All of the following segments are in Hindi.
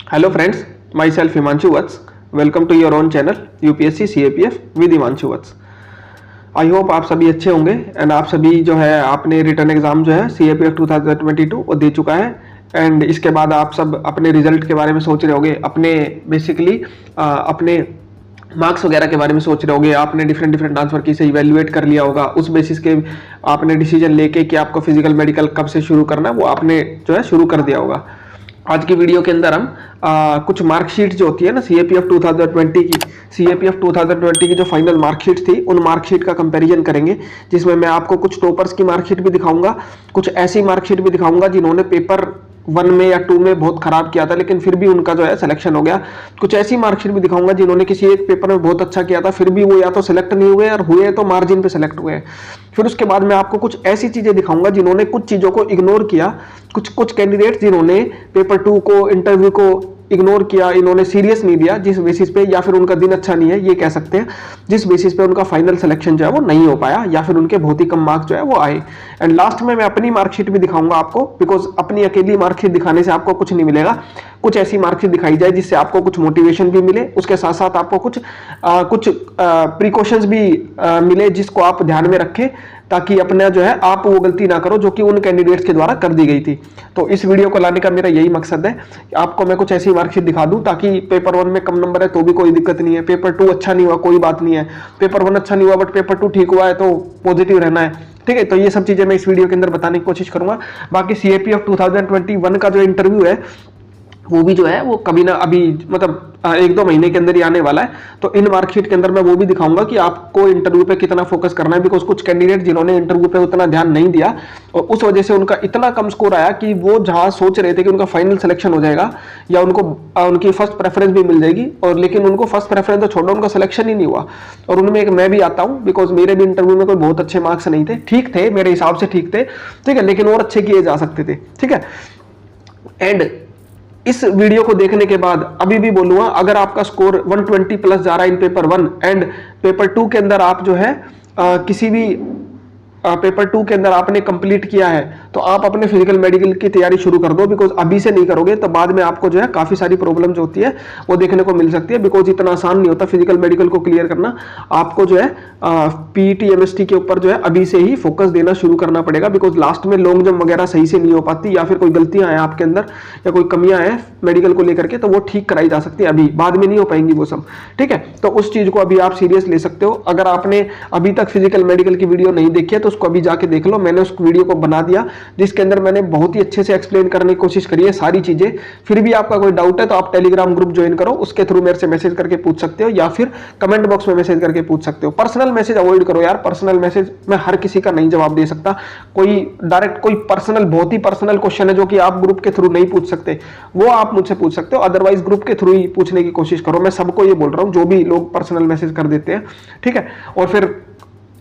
Hello friends, myself Himanshu Vats. Welcome to your own channel UPSC CAPF with Himanshu Vats. I hope आप सभी अच्छे होंगे एंड आप सभी जो है आपने रिटर्न एग्जाम जो है सीएपीएफ 2022 वो दे चुका है। एंड इसके बाद आप सब अपने रिजल्ट के बारे में सोच रहे होंगे, अपने बेसिकली अपने मार्क्स वगैरह के बारे में सोच रहे होगे। आपने डिफरेंट आंसर की से इवेल्युएट कर लिया होगा, उस बेसिस के आपने डिसीजन लेके कि आपको फिजिकल मेडिकल कब से शुरू करना है वो आपने जो है शुरू कर दिया होगा। आज की वीडियो के अंदर हम कुछ मार्कशीट जो होती है ना सीएपीएफ 2020 की जो फाइनल मार्कशीट थी उन मार्कशीट का कंपैरिजन करेंगे, जिसमें मैं आपको कुछ टॉपर्स की मार्कशीट भी दिखाऊंगा, कुछ ऐसी मार्कशीट भी दिखाऊंगा जिन्होंने पेपर 1 में या 2 में बहुत खराब किया था लेकिन फिर भी उनका जो है सिलेक्शन हो गया। कुछ ऐसी मार्कशीट भी दिखाऊंगा जिन्होंने किसी एक पेपर में बहुत अच्छा किया था फिर भी वो या तो सिलेक्ट नहीं हुए और हुए तो मार्जिन पे सिलेक्ट हुए। फिर उसके बाद मैं आपको कुछ ऐसी चीजें दिखाऊंगा जिन्होंने कुछ चीजों को इग्नोर किया, कुछ कैंडिडेट जिन्होंने पेपर 2 को, इंटरव्यू को इग्नोर किया, इन्होंने सीरियस नहीं दिया, जिस बेसिस पे या फिर उनका दिन अच्छा नहीं है ये कह सकते हैं, जिस बेसिस पे उनका फाइनल सिलेक्शन जो है वो नहीं हो पाया या फिर उनके बहुत ही कम मार्क्स जो है वो आए। एंड लास्ट में मैं अपनी मार्कशीट भी दिखाऊंगा आपको, बिकॉज अपनी अकेली मार्कशीट दिखाने से आपको कुछ नहीं मिलेगा। कुछ ऐसी मार्कशीट दिखाई जाए जिससे आपको कुछ मोटिवेशन भी मिले, उसके साथ साथ आपको कुछ प्रिकॉशंस भी मिले जिसको आप ध्यान में रखें, ताकि अपना जो है आप वो गलती ना करो जो कि उन कैंडिडेट्स के द्वारा कर दी गई थी। तो इस वीडियो को लाने का मेरा यही मकसद है कि आपको मैं कुछ ऐसी मार्कशीट दिखा दूं ताकि पेपर 1 में कम नंबर है तो भी कोई दिक्कत नहीं है, पेपर 2 अच्छा नहीं हुआ कोई बात नहीं है, पेपर 1 अच्छा नहीं हुआ बट पेपर 2 ठीक हुआ है तो पॉजिटिव रहना है। ठीक है, तो ये सब चीजें मैं इस वीडियो के अंदर बताने की कोशिश करूंगा। बाकी सीएपीएफ 2021 का जो इंटरव्यू है वो भी जो है वो कभी ना अभी मतलब 1-2 महीने के अंदर ही आने वाला है। तो इन मार्कशीट के अंदर मैं वो भी दिखाऊंगा कि आपको इंटरव्यू पे कितना फोकस करना है, बिकॉज कुछ कैंडिडेट जिन्होंने इंटरव्यू पे उतना ध्यान नहीं दिया और उस वजह से उनका इतना कम स्कोर आया कि वो जहां सोच रहे थे कि उनका फाइनल सिलेक्शन हो जाएगा या उनको उनकी फर्स्ट प्रेफरेंस भी मिल जाएगी, और लेकिन उनको फर्स्ट प्रेफरेंस तो छोड़ो, उनका सिलेक्शन ही नहीं हुआ। और उनमें एक मैं भी आता हूँ, बिकॉज मेरे भी इंटरव्यू में कोई बहुत अच्छे मार्क्स नहीं थे, ठीक थे मेरे हिसाब से ठीक थे, ठीक है, लेकिन और अच्छे किए जा सकते थे। ठीक है, एंड इस वीडियो को देखने के बाद अभी भी बोलूंगा, अगर आपका स्कोर 120 प्लस जा रहा है इन पेपर 1 एंड पेपर 2 के अंदर आप जो है किसी भी पेपर 2 के अंदर आपने कंप्लीट किया है तो आप अपने फिजिकल मेडिकल की तैयारी शुरू कर दो, बिकॉज अभी से नहीं करोगे तो बाद में आपको जो है काफी सारी प्रॉब्लम जो होती है वो देखने को मिल सकती है, बिकॉज इतना आसान नहीं होता फिजिकल मेडिकल को क्लियर करना। आपको जो है पीईटी एमएसटी के ऊपर जो है अभी से ही फोकस देना शुरू करना पड़ेगा, बिकॉज लास्ट में लॉन्ग जंप वगैरह सही से नहीं हो पाती या फिर कोई गलतियां हैं आपके अंदर या कोई कमियां हैं मेडिकल को लेकर के तो वो ठीक कराई जा सकती है, अभी बाद में नहीं हो पाएंगी वो सब। ठीक है, तो उस चीज को अभी आप सीरियस ले सकते हो। अगर आपने अभी तक फिजिकल मेडिकल की वीडियो नहीं देखी है तो उसको अभी जाके देख लो, मैंने उस वीडियो को बना दिया जिसके अंदर मैंने बहुत ही अच्छे से एक्सप्लेन करने की कोशिश करी है सारी चीजें। फिर भी आपका कोई डाउट है तो आप टेलीग्राम ग्रुप ज्वाइन करो, उसके थ्रू मेरे से मैसेज करके पूछ सकते हो या फिर कमेंट बॉक्स में मैसेज करके पूछ सकते हो। पर्सनल मैसेज अवॉइड करो यार, पर्सनल मैसेज में हर किसी का नहीं जवाब दे सकता। कोई डायरेक्ट कोई पर्सनल बहुत ही पर्सनल क्वेश्चन है जो कि आप ग्रुप के थ्रू नहीं पूछ सकते वो आप मुझसे पूछ सकते हो, अदरवाइज ग्रुप के थ्रू ही पूछने की कोशिश करो। मैं सबको ये बोल रहा हूं जो भी लोग पर्सनल मैसेज कर देते हैं। ठीक है, और फिर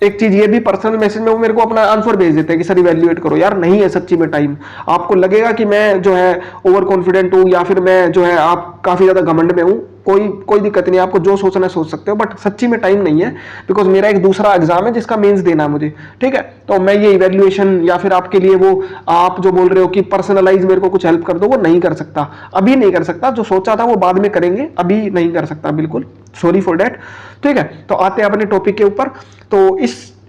एक चीज ये भी, पर्सनल मैसेज में वो मेरे को अपना आंसर भेज देते हैं कि सर इवैल्यूएट करो, यार नहीं है सच्ची में टाइम। आपको लगेगा कि मैं जो है ओवर कॉन्फिडेंट हूं या फिर मैं जो है आप काफी ज्यादा घमंड में हूं, कोई दिक्कत नहीं, आपको जो सोचना है सोच सकते हो, बट सच्ची में टाइम नहीं है, बिकॉज मेरा एक दूसरा एग्जाम है जिसका मेंस देना है मुझे। ठीक है, तो मैं ये इवैल्यूएशन या फिर आपके लिए वो आप जो बोल रहे हो कि पर्सनलाइज मेरे को कुछ हेल्प कर दो, वो नहीं कर सकता, अभी नहीं कर सकता। जो सोचा था वो बाद में करेंगे, अभी नहीं कर सकता, बिल्कुल सॉरी फॉर दैट। ठीक है, तो आते हैं अपने टॉपिक के ऊपर। तो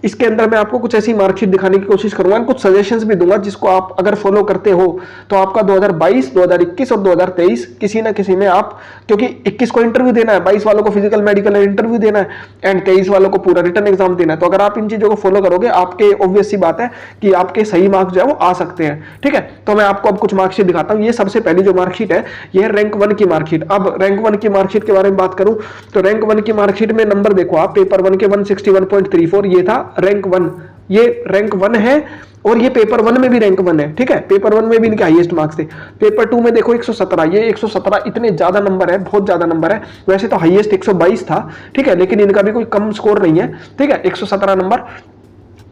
इसके अंदर मैं आपको कुछ ऐसी मार्कशीट दिखाने की कोशिश करूंगा, कुछ सजेशंस भी दूंगा जिसको आप अगर फॉलो करते हो तो आपका 2022, 2021 और 2023 किसी ना किसी में आप, क्योंकि 21 को इंटरव्यू देना है, 22 वालों को फिजिकल मेडिकल इंटरव्यू देना है एंड 23 वालों को पूरा रिटर्न एग्जाम देना है। तो अगर आप इन चीजों को फॉलो करोगे आपके ऑब्वियस सी बात है कि आपके सही मार्क्स जो है वो आ सकते हैं। ठीक है, तो मैं आपको अब कुछ मार्कशीट दिखाता हूँ। ये सबसे पहली जो मार्कशीट है ये रैंक 1 की मार्कशीट। अब रैंक 1 की मार्कशीट के बारे में बात करूं तो रैंक 1 की मार्कशीट में नंबर देखो आप, पेपर 1 के 161.34 ये था रैंक 1, ये रैंक 1 है और ये पेपर 1 में भी रैंक 1 है। ठीक है, पेपर 1 में भी इनके हाईएस्ट मार्क्स थे। पेपर 2 में देखो 117, ये 117 इतने ज्यादा नंबर है, बहुत ज्यादा नंबर है। वैसे तो हाईएस्ट 122 था, ठीक है, लेकिन इनका भी कोई कम स्कोर नहीं है। ठीक है, 117 नंबर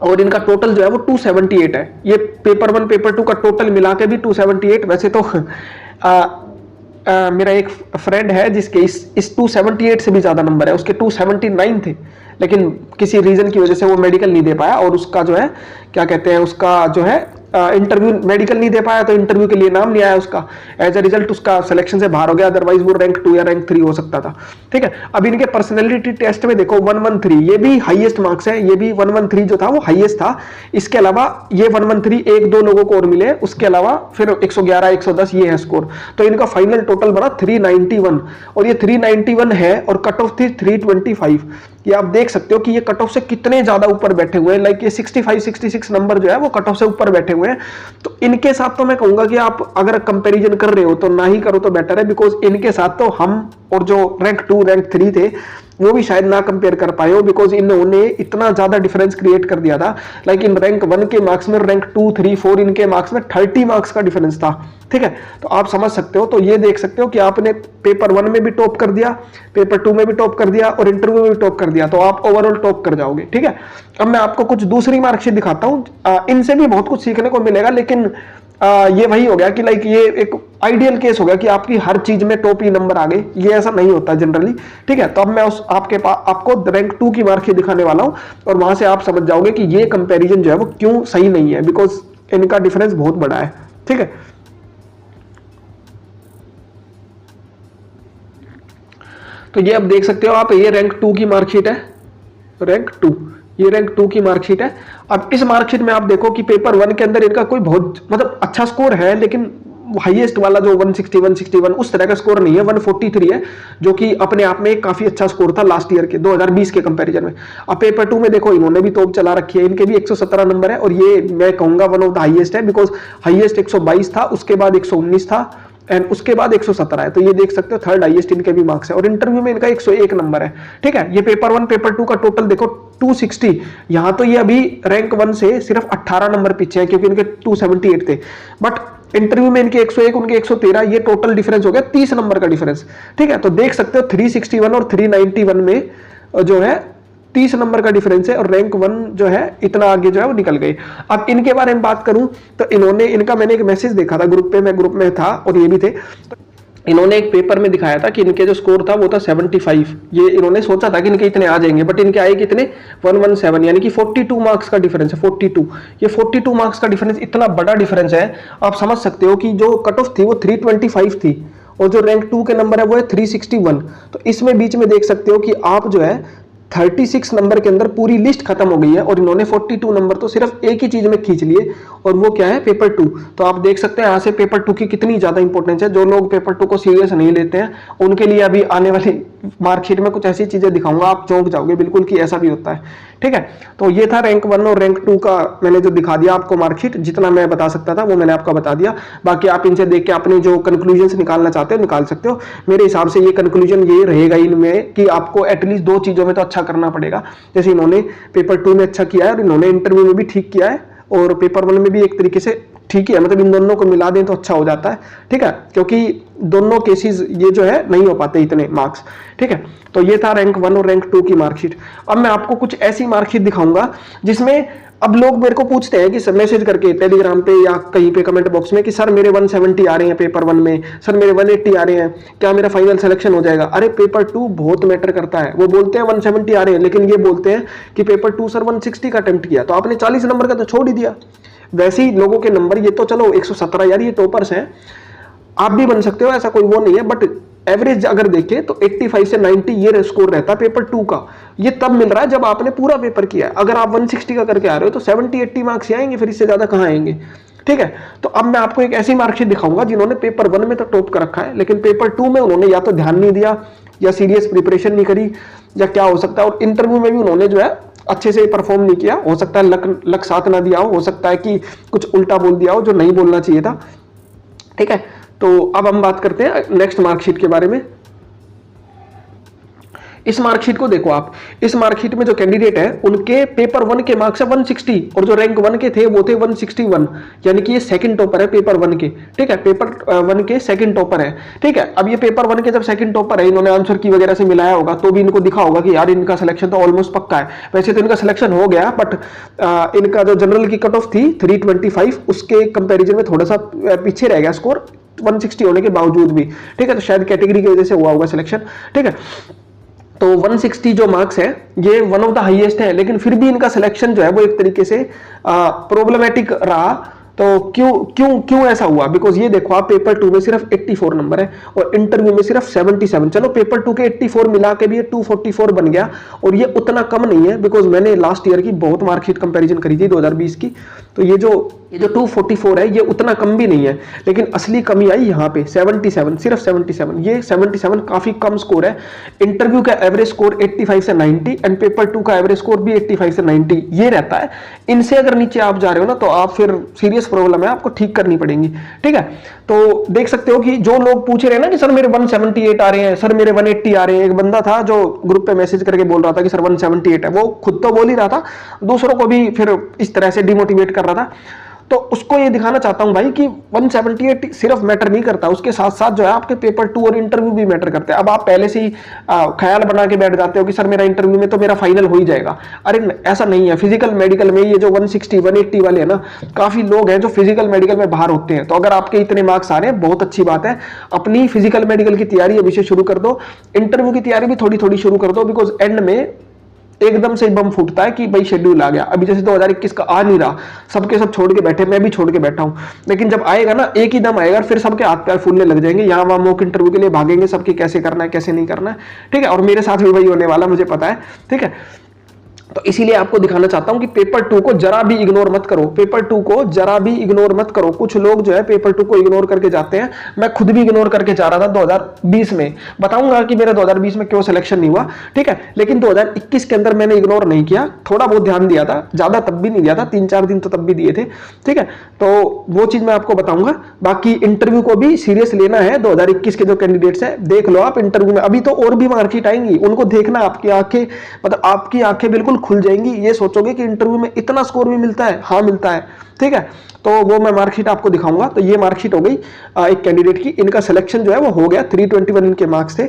और इनका टोटल जो है वो 278 है। ये पेपर 1 पेपर 2 का टोटल मिला के भी 278। वैसे तो मेरा एक फ्रेंड है जिसके इस 278 से भी ज्यादा नंबर है, उसके 279 थे, लेकिन किसी रीजन की वजह से वो मेडिकल नहीं दे पाया और उसका जो है क्या कहते हैं उसका जो है इंटरव्यू मेडिकल नहीं दे पाया तो इंटरव्यू के लिए नाम नहीं आया उसका, एज अ रिजल्ट उसका सिलेक्शन से बाहर हो गया, अदरवाइज वो रैंक 2 या रैंक 3 हो सकता था। ठीक है, अब इनके पर्सनैलिटी टेस्ट में देखो 113, ये भी हाईएस्ट मार्क्स है, ये भी 113 जो था वो हाईएस्ट था। इसके अलावा ये 113 एक दो लोगों को और मिले, उसके अलावा फिर 111 110 ये है स्कोर। तो इनका फाइनल टोटल बना 391, और ये 391 है और कट ऑफ थी 325। ये आप देख सकते हो कि ये कट ऑफ से कितने ज्यादा ऊपर बैठे हुए हैं, लाइक ये 65 66 नंबर जो है वो कट ऑफ से ऊपर बैठे हुए हैं। तो इनके साथ तो मैं कहूंगा कि आप अगर कंपैरिजन कर रहे हो तो ना ही करो तो बेटर है, बिकॉज इनके साथ तो हम और जो रैंक 2 रैंक 3 थे वो भी शायद ना कंपेयर कर पाए हो, बिकॉज इन्होंने इतना ज्यादा डिफरेंस क्रिएट कर दिया था। लाइक इन रैंक 1 के मार्क्स में रैंक 2 3 4 इनके मार्क्स में 30 मार्क्स का डिफरेंस था। ठीक है, तो आप समझ सकते हो। तो ये देख सकते हो कि आपने पेपर 1 में भी टॉप कर दिया, पेपर 2 में भी टॉप कर दिया और इंटरव्यू में भी टॉप कर दिया, तो आप ओवरऑल टॉप कर जाओगे। ठीक है, अब मैं आपको कुछ दूसरी मार्कशीट दिखाता हूं, इनसे भी बहुत कुछ सीखने को मिलेगा, लेकिन ये वही हो गया कि लाइक ये एक आइडियल केस हो गया कि आपकी हर चीज में टॉप ही नंबर आ गए, ये ऐसा नहीं होता जनरली। ठीक है, तो अब मैं उस आपको रैंक 2 की मार्कशीट दिखाने वाला हूं और वहां से आप समझ जाओगे कि ये कंपैरिजन जो है वो क्यों सही नहीं है, बिकॉज इनका डिफरेंस बहुत बड़ा है। ठीक है, तो ये अब देख सकते हो आप, ये रैंक 2 की मार्कशीट है, रैंक 2, ये रैंक 2 की मार्कशीट है। अब इस मार्कशीट में आप देखो कि पेपर 1 के अंदर इनका कोई बहुत मतलब अच्छा स्कोर है, लेकिन हाईएस्ट वाला जो 160 161 उस तरह का स्कोर नहीं है, 143 है, जो कि अपने आप में काफी अच्छा स्कोर था लास्ट ईयर के 2020 के कंपैरिजन में। अब पेपर 2 में देखो इन्होंने भी तोप चला रखी है, इनके भी 117 नंबर है और ये मैं कहूंगा वन ऑफ द हाईएस्ट है, बिकॉज हाईएस्ट 122 था, उसके बाद 119 था एंड उसके बाद 117 है। तो ये देख सकते हो थर्ड हाईएस्ट इनके भी मार्क्स है और इंटरव्यू में इनका 101 नंबर है। ठीक है, ये पेपर 1 पेपर 2 का टोटल देखो 260, यहां तो ये अभी रैंक 1 से सिर्फ 18 नंबर पीछे है क्योंकि इनके 278 थे, बट इंटरव्यू में इनके 101 उनके 113, ये टोटल डिफरेंस हो गया 30 नंबर का डिफरेंस। ठीक है, तो देख सकते हो 361 और 391 में जो है 30 नंबर का डिफरेंस है और रैंक 1 जो है इतना आगे जो है वो निकल गई। अब इनके बारे में बात करूं तो इन्होंने मैंने एक मैसेज देखा था ग्रुप पे, मैं ग्रुप में था और ये भी थे, तो इन्होंने एक पेपर में दिखाया था कि इनके जो स्कोर था वो था 75। ये इन्होंने सोचा था कि इनके इतने आ जाएंगे, बट इनके आए कितने 117, यानी कि 42 मार्क्स का डिफरेंस है। 42, ये 42 मार्क्स का डिफरेंस इतना बड़ा डिफरेंस है, आप समझ सकते हो कि जो कट ऑफ थी वो 325 थी और जो रैंक 2 के नंबर है वो है 361। तो इसमें बीच में देख सकते हो कि आप जो है 36 नंबर के अंदर पूरी लिस्ट खत्म हो गई है और इन्होंने 42 नंबर तो सिर्फ एक ही चीज में खींच लिए और वो क्या है पेपर 2। तो आप देख सकते हैं यहाँ से पेपर 2 की कितनी ज्यादा इंपॉर्टेंस है। जो लोग पेपर 2 को सीरियस नहीं लेते हैं उनके लिए अभी आने वाली मार्कशीट में कुछ ऐसी चीजें दिखाऊंगा, आप चौंक जाओगे बिल्कुल कि ऐसा भी होता है। ठीक है, तो ये था रैंक 1 और रैंक 2 का मैंने जो दिखा दिया आपको मार्कशीट, जितना मैं बता सकता था वो मैंने आपको बता दिया। बाकी आप इनसे देख के अपने जो कंक्लूजन निकालना चाहते हो निकाल सकते हो। मेरे हिसाब से ये कंक्लूजन ये रहेगा इनमें कि आपको एटलीस्ट 2 चीजों में तो अच्छा करना पड़ेगा। जैसे इन्होंने पेपर 2 में अच्छा किया है और इन्होंने इंटरव्यू में भी ठीक किया है और पेपर 1 में भी एक तरीके से ठीक है, मतलब इन दोनों को मिला दें तो अच्छा हो जाता है। ठीक है, क्योंकि दोनों केसेस ये जो है नहीं हो पाते इतने मार्क्स। ठीक है, तो ये था रैंक 1 और रैंक 2 की मार्कशीट। अब मैं आपको कुछ ऐसी मार्कशीट दिखाऊंगा जिसमें अब लोग मेरे को पूछते हैं कि मैसेज करके टेलीग्राम पे या कहीं पे कमेंट बॉक्स में कि सर मेरे 170 आ रहे हैं पेपर 1 में, सर मेरे 180 आ रहे हैं, क्या मेरा फाइनल सिलेक्शन हो जाएगा? अरे पेपर 2 बहुत मैटर करता है। वो बोलते हैं 170 आ रहे हैं लेकिन ये बोलते हैं कि पेपर 2 सर 160 का अटेम्प्ट किया, तो आपने 40 नंबर का तो छोड़ ही दिया। वैसे ही लोगों के नंबर ये तो चलो 117 यार ये टॉपर्स हैं, आप भी बन सकते हो, ऐसा कोई वो नहीं है, बट एवरेज अगर देखें तो 85 से 90 ये स्कोर रहता है पेपर 2 का। ये तब मिल रहा है जब आपने पूरा पेपर किया है। अगर आप 160 का करके आ रहे हो तो 70-80 मार्क्स आएंगे, फिर इससे ज्यादा कहां आएंगे। ठीक है, तो अब मैं आपको एक ऐसी मार्कशीट दिखाऊंगा जिन्होंने पेपर 1 में तो टॉप कर रखा है लेकिन पेपर 2 में उन्होंने या तो ध्यान नहीं दिया या सीरियस प्रिपरेशन नहीं करी या क्या हो सकता है, और इंटरव्यू में भी उन्होंने जो है अच्छे से परफॉर्म नहीं किया। हो सकता है लक साथ ना दिया हो सकता है कि कुछ उल्टा बोल दिया हो जो नहीं बोलना चाहिए था। ठीक है, तो अब हम बात करते हैं नेक्स्ट मार्कशीट के बारे में। इस मार्कशीट को देखो आप, इस मार्कशीट में जो कैंडिडेट है उनके पेपर 1 के मार्क्स है 160 और जो रैंक 1 के थे वो थे 161, यानी कि ये सेकंड टॉपर है पेपर 1 के। ठीक है, पेपर 1 के सेकंड टॉपर है। ठीक है, अब ये पेपर 1 के जब सेकंड टॉपर है, इन्होंने आंसर की वगैरह से मिलाया होगा तो भी इनको दिखा होगा कि यार इनका सिलेक्शन तो ऑलमोस्ट पक्का है। वैसे तो इनका सिलेक्शन हो गया बट इनका जो जनरल की कट ऑफ थी 325 उसके कंपेरिजन में थोड़ा सा पीछे रह गया स्कोर 160 होने के बावजूद भी। ठीक है, तो शायद कैटेगरी की वजह से हुआ होगा सिलेक्शन। ठीक है, तो 160 जो मार्क्स है ये वन ऑफ द हाईएस्ट है, लेकिन फिर भी इनका सिलेक्शन जो है वो एक तरीके से प्रॉब्लमेटिक रहा। तो क्यों क्यों क्यों ऐसा हुआ? बिकॉज ये देखो आप पेपर 2 में सिर्फ 84 नंबर है और इंटरव्यू में सिर्फ 77। चलो पेपर 2 के 84 मिला के भी ये 244 बन गया और ये उतना कम नहीं है, बिकॉज मैंने लास्ट ईयर की बहुत मार्कशीट कंपैरिजन करी थी 2020 की, तो ये जो 244 है ये उतना कम भी नहीं है, लेकिन असली कमी आई यहाँ पे 77, सिर्फ 77। ये 77 काफी कम स्कोर है। इंटरव्यू का एवरेज स्कोर 85 से 90 एंड पेपर 2 का एवरेज स्कोर भी 85 से 90 ये रहता है। इनसे अगर नीचे आप जा रहे हो ना तो आप फिर सीरियस प्रॉब्लम है, आपको ठीक करनी पड़ेगी। ठीक है, तो देख सकते हो कि जो लोग पूछ रहे हैं ना कि सर मेरे 178 आ रहे हैं, सर मेरे 180 आ रहे हैं। एक बंदा था जो ग्रुप पे मैसेज करके बोल रहा था कि सर 178 है, वो खुद तो बोल ही रहा था, दूसरों को भी फिर इस तरह से डिमोटिवेट कर रहा था। तो उसको ये दिखाना चाहता हूं भाई कि 178 सिर्फ मैटर नहीं करता, उसके साथ साथ जो है आपके पेपर 2 और इंटरव्यू भी मैटर करते हैं। अब आप पहले से ही ख्याल बना के बैठ जाते हो कि सर मेरा इंटरव्यू में तो मेरा फाइनल हो ही जाएगा। अरे ऐसा नहीं है। फिजिकल मेडिकल में ये जो 160 180 वाले है ना, काफी लोग हैं जो फिजिकल मेडिकल में बाहर होते हैं। तो अगर आपके इतने मार्क्स आ रहे हैं बहुत अच्छी बात है, अपनी फिजिकल मेडिकल की तैयारी अभी से शुरू कर दो, इंटरव्यू की तैयारी भी थोड़ी थोड़ी शुरू कर दो, बिकॉज एंड में एकदम से बम फूटता है कि भाई शेड्यूल आ गया। अभी जैसे 2021 का आ नहीं रहा, सबके सब छोड़ के बैठे, मैं भी छोड़ के बैठा हूं, लेकिन जब आएगा ना एक ही दम आएगा, फिर सबके हाथ पैर फूलने लग जाएंगे, यहाँ वहां मॉक इंटरव्यू के लिए भागेंगे सबके, कैसे करना है कैसे नहीं करना है। ठीक है, और मेरे साथ भी वही होने वाला, मुझे पता है। ठीक है, तो इसीलिए आपको दिखाना चाहता हूं कि पेपर 2 को जरा भी इग्नोर मत करो, पेपर 2 को जरा भी इग्नोर मत करो। कुछ लोग जो है पेपर 2 को इग्नोर करके जाते हैं, मैं खुद भी इग्नोर करके जा रहा था 2020 में, बताऊंगा कि मेरा 2020 में क्यों सिलेक्शन नहीं हुआ। ठीक है, लेकिन 2021 के अंदर मैंने इग्नोर नहीं किया, थोड़ा बहुत ध्यान दिया था, ज्यादा तब भी नहीं दिया था, 3-4 दिन तो तब भी दिए थे। ठीक है, तो वो चीज मैं आपको बताऊंगा। बाकी इंटरव्यू को भी सीरियस लेना है। 2021 के जो कैंडिडेट्स है देख लो आप इंटरव्यू में, अभी तो और भी मार्कशीट आएंगी, उनको देखना, आपकी आंखें मतलब आपकी आंखें बिल्कुल खुल जाएंगी। ये सोचोगे कि इंटरव्यू में इतना स्कोर भी मिलता है, हाँ मिलता है। ठीक है, तो वो मैं मार्कशीट आपको दिखाऊंगा। तो ये मार्कशीट हो गई एक कैंडिडेट की, इनका सिलेक्शन जो है वो हो गया, 321 इनके मार्क्स थे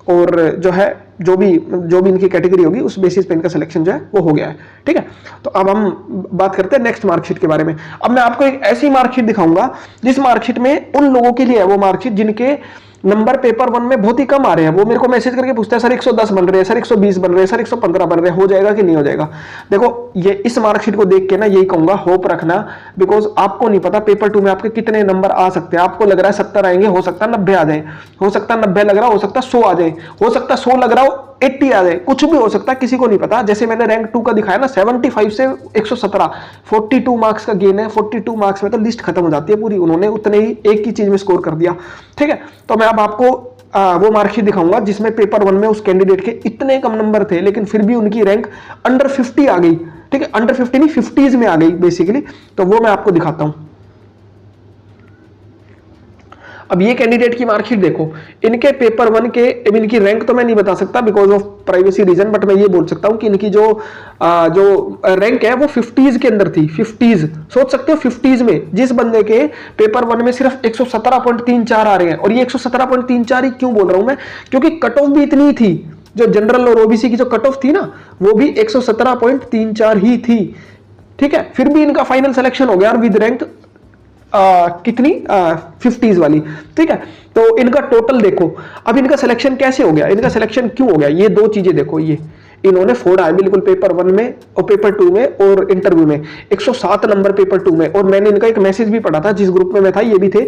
और जो है जो भी इनकी कैटेगरी होगी उस बेसिस पे इनका सिलेक्शन जो है वो हो गया है। ठीक है, तो अब हम बात करते हैं नेक्स्ट मार्कशीट के बारे में। अब मैं आपको एक ऐसी मार्कशीट दिखाऊंगा जिस मार्कशीट में उन लोगों के लिए है वो मार्कशीट जिनके नंबर पेपर 1 में बहुत ही कम आ रहे हैं। वो मेरे को मैसेज करके पूछता है सर 110 बन रहे हैं, सर 120 बन रहे हैं, सर 115 बन रहे हैं, हो जाएगा कि नहीं हो जाएगा। देखो ये इस मार्कशीट को देख के ना यही कहूंगा, होप रखना, बिकॉज आपको नहीं पता पेपर 2 में आपके कितने नंबर आ सकते हैं। आपको लग रहा है 70 आएंगे, हो सकता है 90 आ जाए, हो सकता है 90 लग रहा हो सकता है 100 आ जाए, हो सकता है 100 लग रहा हो 80 आ जाए, कुछ भी हो सकता है, किसी को नहीं पता। जैसे मैंने रैंक 2 का दिखाया ना, 75 से 117, 42 मार्क्स का गेन है। 42 मार्क्स में तो लिस्ट खत्म हो जाती है पूरी, उन्होंने उतने ही एक ही चीज में स्कोर कर दिया। ठीक है, तो मैं अब आपको वो मार्कशीट दिखाऊंगा जिसमें पेपर 1 में उस कैंडिडेट के इतने कम नंबर थे लेकिन फिर भी उनकी रैंक अंडर 50 आ गई। ठीक है, अंडर 50 नहीं 50s में आ गई बेसिकली, तो वो मैं आपको दिखाता हूं। अब ये कैंडिडेट की मार्कशीट देखो, इनके पेपर 1 के, इनकी रैंक तो मैं नहीं बता सकता because of privacy reason, but मैं ये बोल सकता हूं कि इनकी जो रैंक है वो 50s के अंदर थी। 50s सोच सकते हो, 50s में जिस बंदे के पेपर 1 में सिर्फ 117.34 आ रहे हैं। और ये 117.34 ही क्यों बोल रहा हूं मैं, क्योंकि कट ऑफ भी इतनी थी, जो जनरल और ओबीसी की जो कट ऑफ थी ना वो भी 117.34 ही थी। ठीक है, फिर भी इनका फाइनल सिलेक्शन हो गया और विद रैंक कितनी 50s वाली। ठीक है, तो इनका टोटल देखो, अब इनका सिलेक्शन कैसे हो गया, इनका सिलेक्शन क्यों हो गया, ये दो चीजें देखो। ये इन्होंने फोड़ा है बिल्कुल पेपर 1 में और पेपर 2 में और इंटरव्यू में 107 नंबर पेपर 2 में। और मैंने इनका एक मैसेज भी पढ़ा था, जिस ग्रुप में मैं था ये भी थे,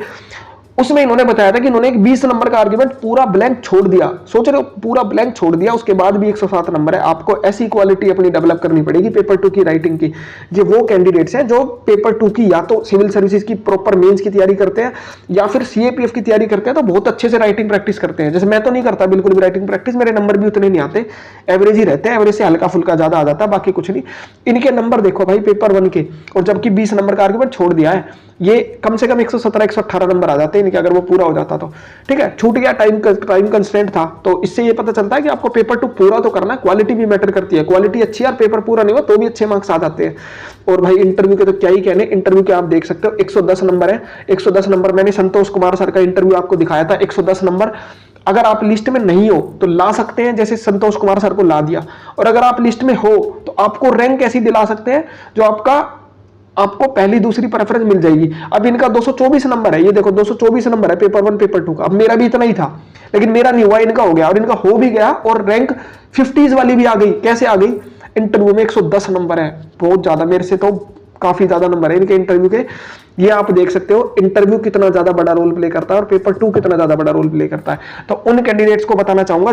उसमें इन्होंने बताया था कि इन्होंने एक 20 नंबर का आर्गुमेंट पूरा ब्लैंक छोड़ दिया। सोच रहे हो, पूरा ब्लैंक छोड़ दिया, उसके बाद भी 107 नंबर है। आपको ऐसी क्वालिटी अपनी डेवलप करनी पड़ेगी पेपर 2 की राइटिंग की। ये वो कैंडिडेट्स हैं जो पेपर 2 की या तो सिविल सर्विसेज की प्रॉपर मेंस की तैयारी करते हैं या फिर सीएपीएफ की तैयारी करते हैं, तो बहुत अच्छे से राइटिंग प्रैक्टिस करते हैं। जैसे मैं तो नहीं करता बिल्कुल भी राइटिंग प्रैक्टिस, मेरे नंबर भी उतने नहीं आते, एवरेज ही रहते हैं, एवरेज से हल्का फुल्का ज्यादा आ जाता है, बाकी कुछ नहीं। इनके नंबर देखो भाई पेपर 1 के, और जबकि 20 नंबर का आर्गुमेंट छोड़ दिया है, ये कम से कम 117 118 नंबर आ जाते हैं इनके अगर वो पूरा हो जाता तो। ठीक है, छूट गया, टाइम कंस्ट्रेंट था। तो इससे ये पता चलता है कि आपको पेपर 2 पूरा तो करना है, क्वालिटी भी मैटर करती है। क्वालिटी अच्छी है और पेपर पूरा नहीं हो तो भी अच्छे मार्क्स आ जाते हैं। और भाई इंटरव्यू के तो क्या ही कहने, इंटरव्यू के आप देख सकते हो 110 नंबर है। 110 नंबर मैंने संतोष कुमार सर का इंटरव्यू आपको दिखाया था, 110 नंबर। अगर आप लिस्ट में नहीं हो तो ला सकते हैं, जैसे संतोष कुमार सर को ला दिया। और अगर आप लिस्ट में हो तो आपको रैंक ऐसी दिला सकते हैं जो आपको पहली दूसरी प्रेफरेंस मिल जाएगी। अब इनका 224 नंबर है, ये देखो 224 नंबर है पेपर 1 पेपर 2 का। अब मेरा भी इतना ही था लेकिन मेरा नहीं हुआ, इनका हो गया और इनका हो भी गया। और रैंक 50s वाली भी आ गई। कैसे आ गई, इंटरव्यू में 110 नंबर है, बहुत ज्यादा, मेरे से तो काफी ज्यादा नंबर है इनके इंटरव्यू के। ये आप देख सकते हो इंटरव्यू कितना ज्यादा बड़ा रोल प्ले करता है और पेपर 2 कितना ज्यादा बड़ा रोल प्ले करता है। तो उन कैंडिडेट्स को बताना चाहूंगा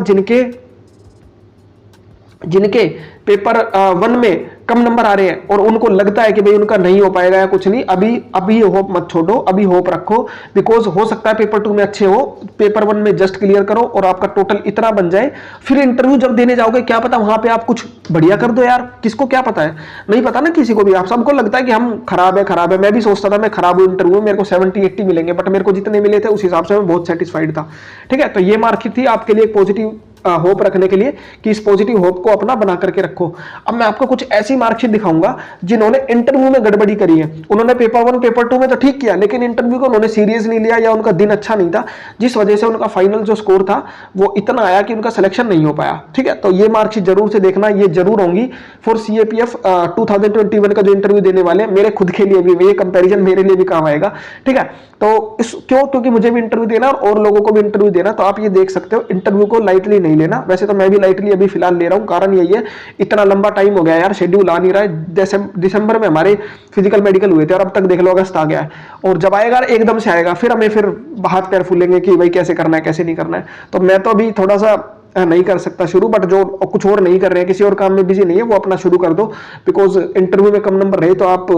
जिनके पेपर 1 में कम नंबर आ रहे हैं और उनको लगता है कि भाई उनका नहीं हो पाएगा या कुछ नहीं, अभी होप मत छोड़ो, अभी होप रखो, बिकॉज हो सकता है पेपर 2 में अच्छे हो, पेपर 1 में जस्ट क्लियर करो और आपका टोटल इतना बन जाए, फिर इंटरव्यू जब देने जाओगे क्या पता वहां पे आप कुछ बढ़िया कर दो यार, किसको क्या पता है, नहीं पता ना किसी को भी। आप सबको लगता है कि हम खराब है, मैं भी सोचता था मैं खराब हूं इंटरव्यू, मेरे को 70-80 मिलेंगे, बट मेरे को जितने मिले थे उस हिसाब से मैं बहुत सेटिस्फाइड था। ठीक है, तो ये मार्कशीट थी आपके लिए पॉजिटिव होप रखने के लिए कि इस पॉजिटिव होप को अपना बना करके रखो। अब मैं आपको कुछ ऐसी मार्कशीट दिखाऊंगा जिन्होंने इंटरव्यू में गड़बड़ी करी है। उन्होंने पेपर 1 पेपर 2 में तो ठीक किया, लेकिन इंटरव्यू को उन्होंने सीरियस नहीं लिया या उनका दिन अच्छा नहीं था, जिस वजह से उनका फाइनल जो स्कोर था वो इतना आया कि उनका सिलेक्शन नहीं हो पाया। ठीक है, तो ये मार्कशीट जरूर से देखना, ये जरूर होंगी फॉर CAPF 2021 का जो इंटरव्यू देने वाले, मेरे खुद के लिए भी ये कंपेरिजन मेरे लिए भी काम आएगा। ठीक है, तो क्योंकि मुझे भी इंटरव्यू देना और लोगों को भी इंटरव्यू देना, तो आप ये देख सकते हो इंटरव्यू को लाइटली नहीं लेना। वैसे तो मैं भी लाइटली अभी फिलहाल ले रहा हूं, कारण यही है इतना लंबा टाइम हो गया यार, शेड्यूल आ नहीं रहा है। दिसंबर में हमारे फिजिकल मेडिकल हुए थे और अब तक देख लो अगस्त आ गया है, और जब आएगा एकदम से आएगा फिर हमें फिर हाथ पैर फूलेंगे कि भाई कैसे करना है कैसे नहीं करना है। तो मैं तो अभी थोड़ा सा नहीं कर सकता शुरू, बट जो कुछ और नहीं कर रहे हैं, किसी और काम में बिजी नहीं है, वो अपना शुरू कर दो, बिकॉज इंटरव्यू में कम नंबर रहे तो आप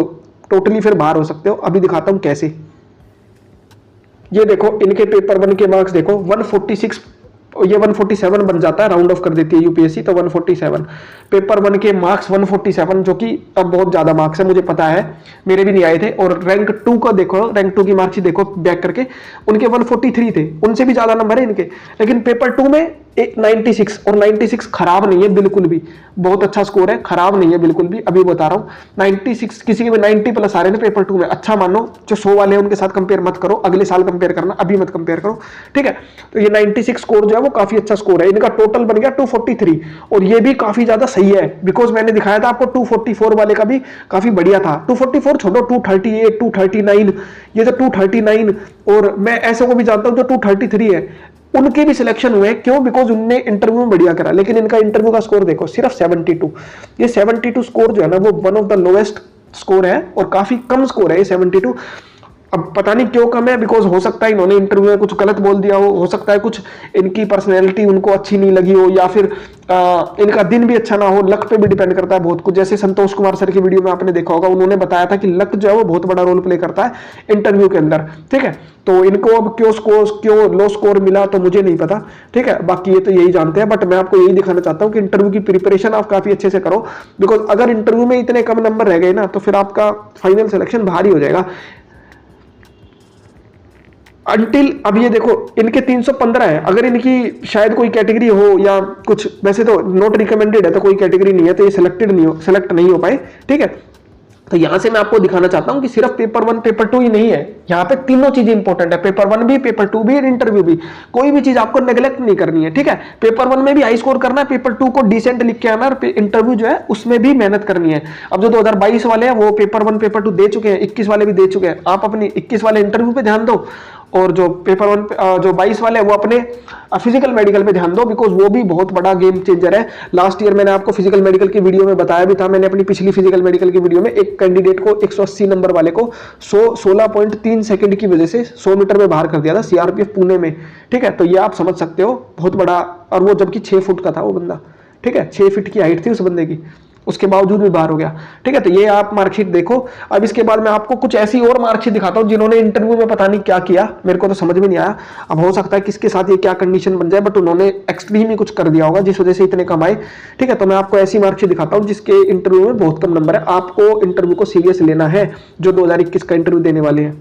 टोटली फिर बाहर हो सकते हो। अभी दिखाता हूं कैसे। ये देखो इनके पेपर 1 के मार्क्स देखो 146, ये 147 बन जाता है, राउंड ऑफ कर देती है यूपीएससी, तो 147 पेपर 1 के मार्क्स 147, जो कि अब बहुत ज्यादा मार्क्स है, मुझे पता है, मेरे भी नहीं आए थे। और रैंक 2 का देखो, रैंक 2 की मार्क्स देखो बैक करके, उनके 143 थे, उनसे भी ज्यादा नंबर है इनके। लेकिन पेपर 2 में 96, और 96 खराब नहीं है बिल्कुल भी, बहुत अच्छा स्कोर है, खराब नहीं है बिल्कुल भी। अभी बता रहा हूँ 96, किसी के भी 90 प्लस आ रहे हैं पेपर 2 में, अच्छा मानो। जो 100 वाले हैं उनके साथ कंपेयर मत करो, अगले साल कंपेयर करना, अभी मत कंपेयर करो। ठीक है, तो ये 96 स्कोर जो है वो काफी अच्छा स्कोर है। इनका टोटल बन गया 243, और ये भी काफी ज्यादा सही है, बिकॉज मैंने दिखाया था आपको 244 वाले का भी काफी बढ़िया था। 244 छोड़ो, 238, 239, ये जो 239, और मैं ऐसे को भी जानता हूं जो 233 है, उनके भी सिलेक्शन हुए। क्यों? बिकॉज उनने इंटरव्यू में बढ़िया करा। लेकिन इनका इंटरव्यू का स्कोर देखो सिर्फ 72। ये 72 स्कोर जो है ना वो one of the lowest score है, और काफी कम स्कोर है ये 72। अब पता नहीं क्यों कम है, बिकॉज हो सकता है इन्होंने इंटरव्यू में कुछ गलत बोल दिया हो सकता है कुछ इनकी पर्सनैलिटी उनको अच्छी नहीं लगी हो, या फिर इनका दिन भी अच्छा ना हो, लक पे भी डिपेंड करता है बहुत कुछ। जैसे संतोष कुमार सर की वीडियो में आपने देखा होगा, उन्होंने बताया था कि लक जो है वो बहुत बड़ा रोल प्ले करता है इंटरव्यू के अंदर। ठीक है, तो इनको अब क्यों लो स्कोर मिला तो मुझे नहीं पता। ठीक है, बाकी ये तो यही जानते हैं, बट मैं आपको यही दिखाना चाहता हूँ कि इंटरव्यू की प्रिपरेशन आप काफी अच्छे से करो, बिकॉज अगर इंटरव्यू में इतने कम नंबर रह गए ना तो फिर आपका फाइनल सिलेक्शन भारी हो जाएगा। अंटिल अब ये देखो इनके 315 है, अगर इनकी शायद कोई कैटेगरी हो या कुछ, वैसे तो नॉट रिकमेंडेड है तो कोई कैटेगरी नहीं है, तो ये सेलेक्ट नहीं हो पाए। ठीक है, तो यहां से मैं आपको दिखाना चाहता हूं कि सिर्फ पेपर 1 पेपर 2 ही नहीं है, यहां पे तीनों चीजें इंपॉर्टेंट है, पेपर 1 भी, पेपर 2 भी और इंटरव्यू भी। कोई भी चीज आपको नेग्लेक्ट नहीं करनी है। ठीक है, पेपर 1 में भी हाई स्कोर करना है, पेपर 2 को डिसेंट लिख के आना, और इंटरव्यू जो है उसमें भी मेहनत करनी है। अब जो 2022 वाले हैं वो पेपर 1 पेपर 2 दे चुके हैं, 21 वाले भी दे चुके हैं, आप अपनी 21 वाले इंटरव्यू पे ध्यान दो, और जो पेपर 1 जो 22 वाले हैं वो अपने फिजिकल मेडिकल पे ध्यान दो, बिकॉज वो भी बहुत बड़ा गेम चेंजर है। लास्ट ईयर मैंने आपको फिजिकल मेडिकल की वीडियो में बताया भी था, मैंने अपनी पिछली फिजिकल मेडिकल की वीडियो में एक कैंडिडेट को 180 नंबर वाले को 16.3 सेकंड की वजह से 100 मीटर में बाहर कर दिया था CRPF पुणे में। ठीक है, तो ये आप समझ सकते हो बहुत बड़ा, और वो जबकि 6 फुट का था वो बंदा। ठीक है, 6 फीट की हाइट थी उस बंदे की, उसके बावजूद भी बाहर हो गया। ठीक है, तो ये आप मार्कशीट देखो। अब इसके बाद मैं आपको कुछ ऐसी और मार्कशीट दिखाता हूं जिन्होंने इंटरव्यू में पता नहीं क्या किया, मेरे को तो समझ में नहीं आया। अब हो सकता है किसके साथ ये क्या कंडीशन बन जाए, बट उन्होंने एक्सट्रीम ही कुछ कर दिया होगा जिस वजह से इतने कम आए। ठीक है, तो मैं आपको ऐसी मार्कशीट दिखाता हूं जिसके इंटरव्यू में बहुत कम नंबर है। आपको इंटरव्यू को सीरियस लेना है जो 2021 का इंटरव्यू देने वाले हैं।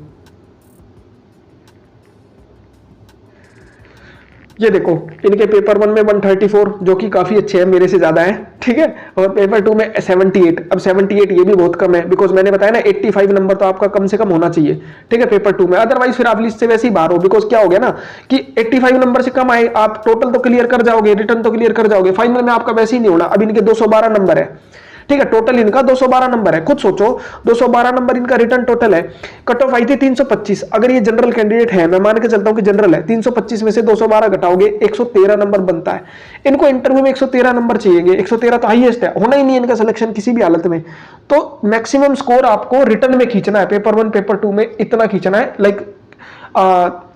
ये देखो इनके पेपर 1 में 134, जो कि काफी अच्छे हैं, मेरे से ज्यादा है। ठीक है, और पेपर 2 में 78। अब 78 ये भी बहुत कम है, बिकॉज मैंने बताया ना 85 नंबर तो आपका कम से कम होना चाहिए। ठीक है, पेपर 2 में, अदरवाइज फिर आप लिस्ट से वैसे ही बाहर हो। बिकॉज क्या हो गया ना कि 85 नंबर से कम आए, आप टोटल तो क्लियर कर जाओगे, रिटर्न तो क्लियर कर जाओगे, फाइनल में आपका वैसे ही नहीं होना। अब इनके 212 नंबर है। ठीक है, टोटल इनका 212 नंबर है। खुद सोचो 212 नंबर इनका रिटर्न टोटल है। कट ऑफ आई थी 325। अगर ये जनरल कैंडिडेट है, मैं मान के चलता हूं कि जनरल है, 325 में से 212 घटाओगे 113 नंबर बनता है। इनको इंटरव्यू में 113 नंबर चाहिए, 113 तो हाईएस्ट है, होना ही नहीं इनका सिलेक्शन किसी भी हालत में। तो मैक्सिमम स्कोर आपको रिटर्न में खींचना है, पेपर 1 पेपर 2 में इतना खींचना है। लाइक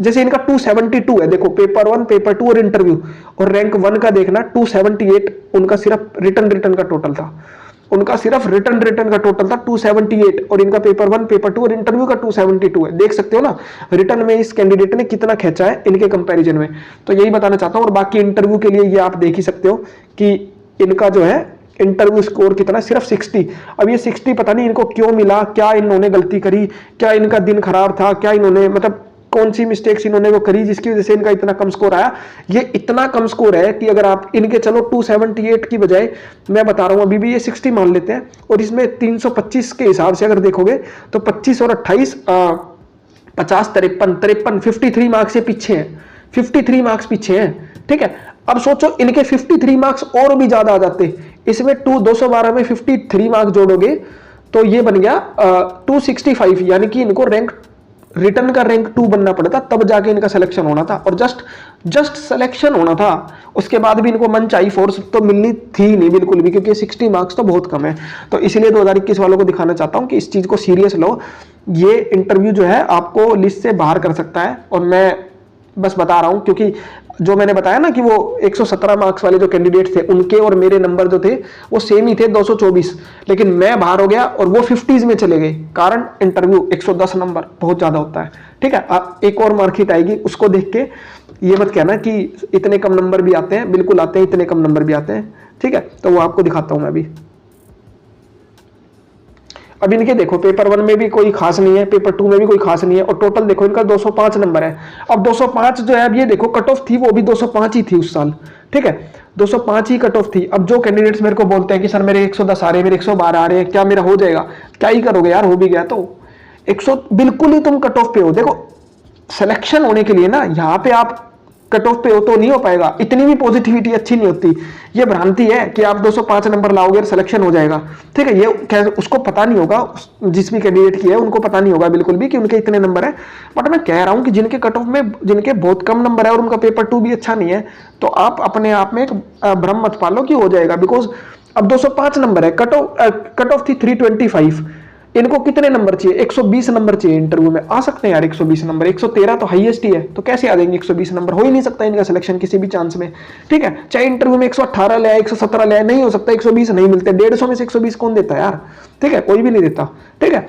जैसे इनका 272 है, देखो पेपर 1 पेपर 2 और इंटरव्यू, और रैंक 1 का देखना 278 उनका सिर्फ रिटर्न का टोटल था। उनका सिर्फ रिटर्न का टोटल था 278, और इनका पेपर 1 पेपर 2 और इंटरव्यू का 272 है। देख सकते हो ना रिटर्न में इस कैंडिडेट ने कितना खींचा है इनके कंपैरिजन में। तो यही बताना चाहता हूं। और बाकी इंटरव्यू के लिए ये आप देख ही सकते हो कि इनका जो है इंटरव्यू स्कोर कितना, सिर्फ 60। अब ये 60 पता नहीं इनको क्यों मिला, क्या इन्होंने गलती करी, क्या इनका दिन खराब था, क्या इन्होंने मतलब कौन सी मिस्टेक्स इन्होंने वो करी जिसकी वजह से इनका इतना कम स्कोर आया। ये इतना कम स्कोर है कि अगर आप इनके चलो 278 की बजाय मैं बता रहा हूं अभी भी ये 60 मान लेते हैं, और इसमें 325 के हिसाब से अगर देखोगे तो 25 और 28 50 53 53 मार्क्स से पीछे हैं, 53 मार्क्स पीछे हैं। ठीक है, अब सोचो इनके 53 मार्क्स और भी ज्यादा आ जाते, इसमें 212 में 53 मार्क्स जोड़ोगे तो ये बन गया 265, यानी कि इनको रैंक रिटर्न का रैंक 2 बनना पड़ता, तब जाके इनका सिलेक्शन होना था, और जस्ट सिलेक्शन होना था। उसके बाद भी इनको मन चाहिए फोर्स तो मिलनी थी नहीं बिल्कुल भी, क्योंकि 60 मार्क्स तो बहुत कम है। तो इसलिए 2021 वालों को दिखाना चाहता हूं कि इस चीज को सीरियस लो। ये इंटरव्यू जो है आपको लिस्ट से बाहर कर सकता है, और मैं बस बता रहा हूं क्योंकि जो मैंने बताया ना कि वो 117 मार्क्स वाले जो कैंडिडेट थे उनके और मेरे नंबर जो थे वो सेम ही थे 224, लेकिन मैं बाहर हो गया और वो 50s में चले गए। कारण इंटरव्यू 110 नंबर बहुत ज्यादा होता है। ठीक है, आप एक और मार्कशीट आएगी उसको देख के ये मत कहना कि इतने कम नंबर भी आते हैं, बिल्कुल आते हैं, इतने कम नंबर भी आते हैं। ठीक है, तो वो आपको दिखाता हूं मैं अभी। अब इनके देखो पेपर 1 में भी कोई खास नहीं है, पेपर 2 में भी कोई खास नहीं है, और टोटल देखो इनका 205 नंबर है। अब 205 जो है, अब ये देखो कट ऑफ थी वो भी 205 ही थी उस साल। ठीक है, 205 ही कट ऑफ थी। अब जो कैंडिडेट्स मेरे को बोलते हैं कि सर मेरे 110 आ रहे हैं, मेरे 112 आ रहे हैं, क्या मेरा हो जाएगा, क्या ही करोगे यार, हो भी गया तो 100 बिल्कुल ही तुम कट ऑफ पे हो। देखो सिलेक्शन होने के लिए ना यहाँ पे आप कट ऑफ पे हो तो नहीं हो पाएगा, इतनी भी पॉजिटिविटी अच्छी नहीं होती। ये भ्रांति है कि आप 205 नंबर लाओगे और सिलेक्शन हो जाएगा। ठीक है, ये उसको पता नहीं होगा, जिस भी कैंडिडेट की है उनको पता नहीं होगा बिल्कुल भी कि उनके इतने नंबर है। बट मैं कह रहा हूं कि जिनके कट ऑफ में जिनके बहुत कम नंबर है और उनका पेपर 2 भी अच्छा नहीं है, तो आप अपने आप में एक भ्रम मत पालो कि हो जाएगा। बिकॉज अब 205 नंबर है, कट ऑफ थी 325, इनको कितने नंबर चाहिए, 120 नंबर चाहिए इंटरव्यू में। आ सकते हैं यार 120 नंबर, 113 तो हाईएस्ट ही है, तो कैसे आ जाएंगे 120 नंबर, हो ही नहीं सकता इनका सिलेक्शन किसी भी चांस में। ठीक है, चाहे इंटरव्यू में 118 ले आए, 117 ले आए, नहीं हो सकता, 120 नहीं मिलते। 150 में से 120 कौन देता है यार। ठीक है, कोई भी नहीं देता। ठीक है,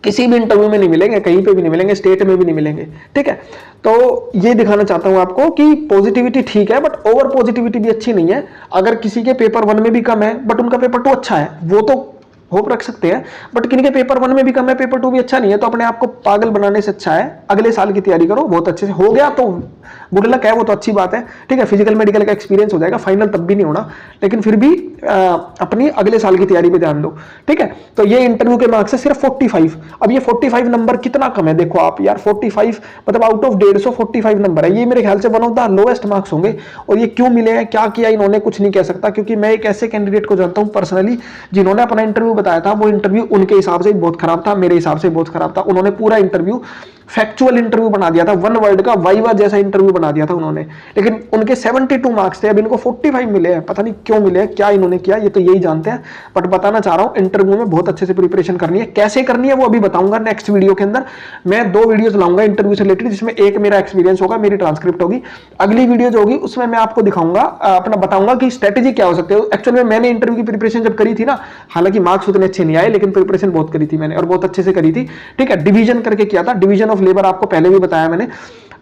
किसी भी इंटरव्यू में नहीं मिलेंगे, कहीं पे भी नहीं मिलेंगे, स्टेट में भी नहीं मिलेंगे। ठीक है, तो ये दिखाना चाहता हूं आपको कि पॉजिटिविटी ठीक है, बट ओवर पॉजिटिविटी भी अच्छी नहीं है। अगर किसी के पेपर 1 में भी कम है बट उनका पेपर 2 अच्छा है, वो तो होप रख सकते हैं, बट किनके पेपर 1 में भी कम है, पेपर 2 भी अच्छा नहीं है, तो अपने आप को पागल बनाने से अच्छा है अगले साल की तैयारी करो। बहुत अच्छे से हो गया तो गुड लक है, वो तो अच्छी बात है। ठीक है, फिजिकल मेडिकल का एक्सपीरियंस हो जाएगा, फाइनल तब भी नहीं होना, लेकिन फिर भी अपनी अगले साल की तैयारी पे ध्यान दो। ठीक है, तो ये इंटरव्यू के मार्क्स है सिर्फ 45। अब ये 45 नंबर कितना कम है, देखो आप यार, 45 मतलब आउट ऑफ 150 45 नंबर है। ये मेरे ख्याल से one of the lowest marks होंगे, और ये क्यों मिले हैं, क्या किया इन्होंने, कुछ नहीं कह सकता, क्योंकि मैं एक ऐसे कैंडिडेट को जानता हूं पर्सनली जिन्होंने अपना इंटरव्यू बताया था, वो इंटरव्यू उनके हिसाब से बहुत खराब था, मेरे हिसाब से बहुत खराब था। उन्होंने पूरा इंटरव्यू फैक्चुअल इंटरव्यू बना दिया था, वन वर्ड का वाइवा जैसा इंटरव्यू बना दिया था उन्होंने, लेकिन उनके 72 मार्क्स थे। अब इनको 45 मिले हैं, पता नहीं क्यों मिले हैं, क्या इन्होंने किया, ये तो यही जानते हैं। बट बताना चाह रहा हूं इंटरव्यू में बहुत अच्छे से प्रिपरेशन करनी है। कैसे करनी है वो अभी बताऊंगा नेक्स्ट वीडियो के अंदर। मैं 2 वीडियोस लाऊंगा इंटरव्यू से रिलेटेड, जिसमें एक मेरा एक्सपीरियंस होगा, मेरी ट्रांसक्रिप्ट होगी। अगली वीडियो जो होगी उसमें मैं आपको दिखाऊंगा, अपना बताऊंगा कि स्ट्रेटेजी क्या हो सकती है। एक्चुअली में मैंने इंटरव्यू की प्रिपरेशन जब करी थी ना, हालांकि मार्क्स उतने अच्छे नहीं आए, लेकिन प्रिपरेशन बहुत करी थी मैंने, और बहुत अच्छे से करी थी। ठीक है, डिवीजन करके किया था, डिवीजन ऑफ लेबर आपको पहले भी बताया मैंने,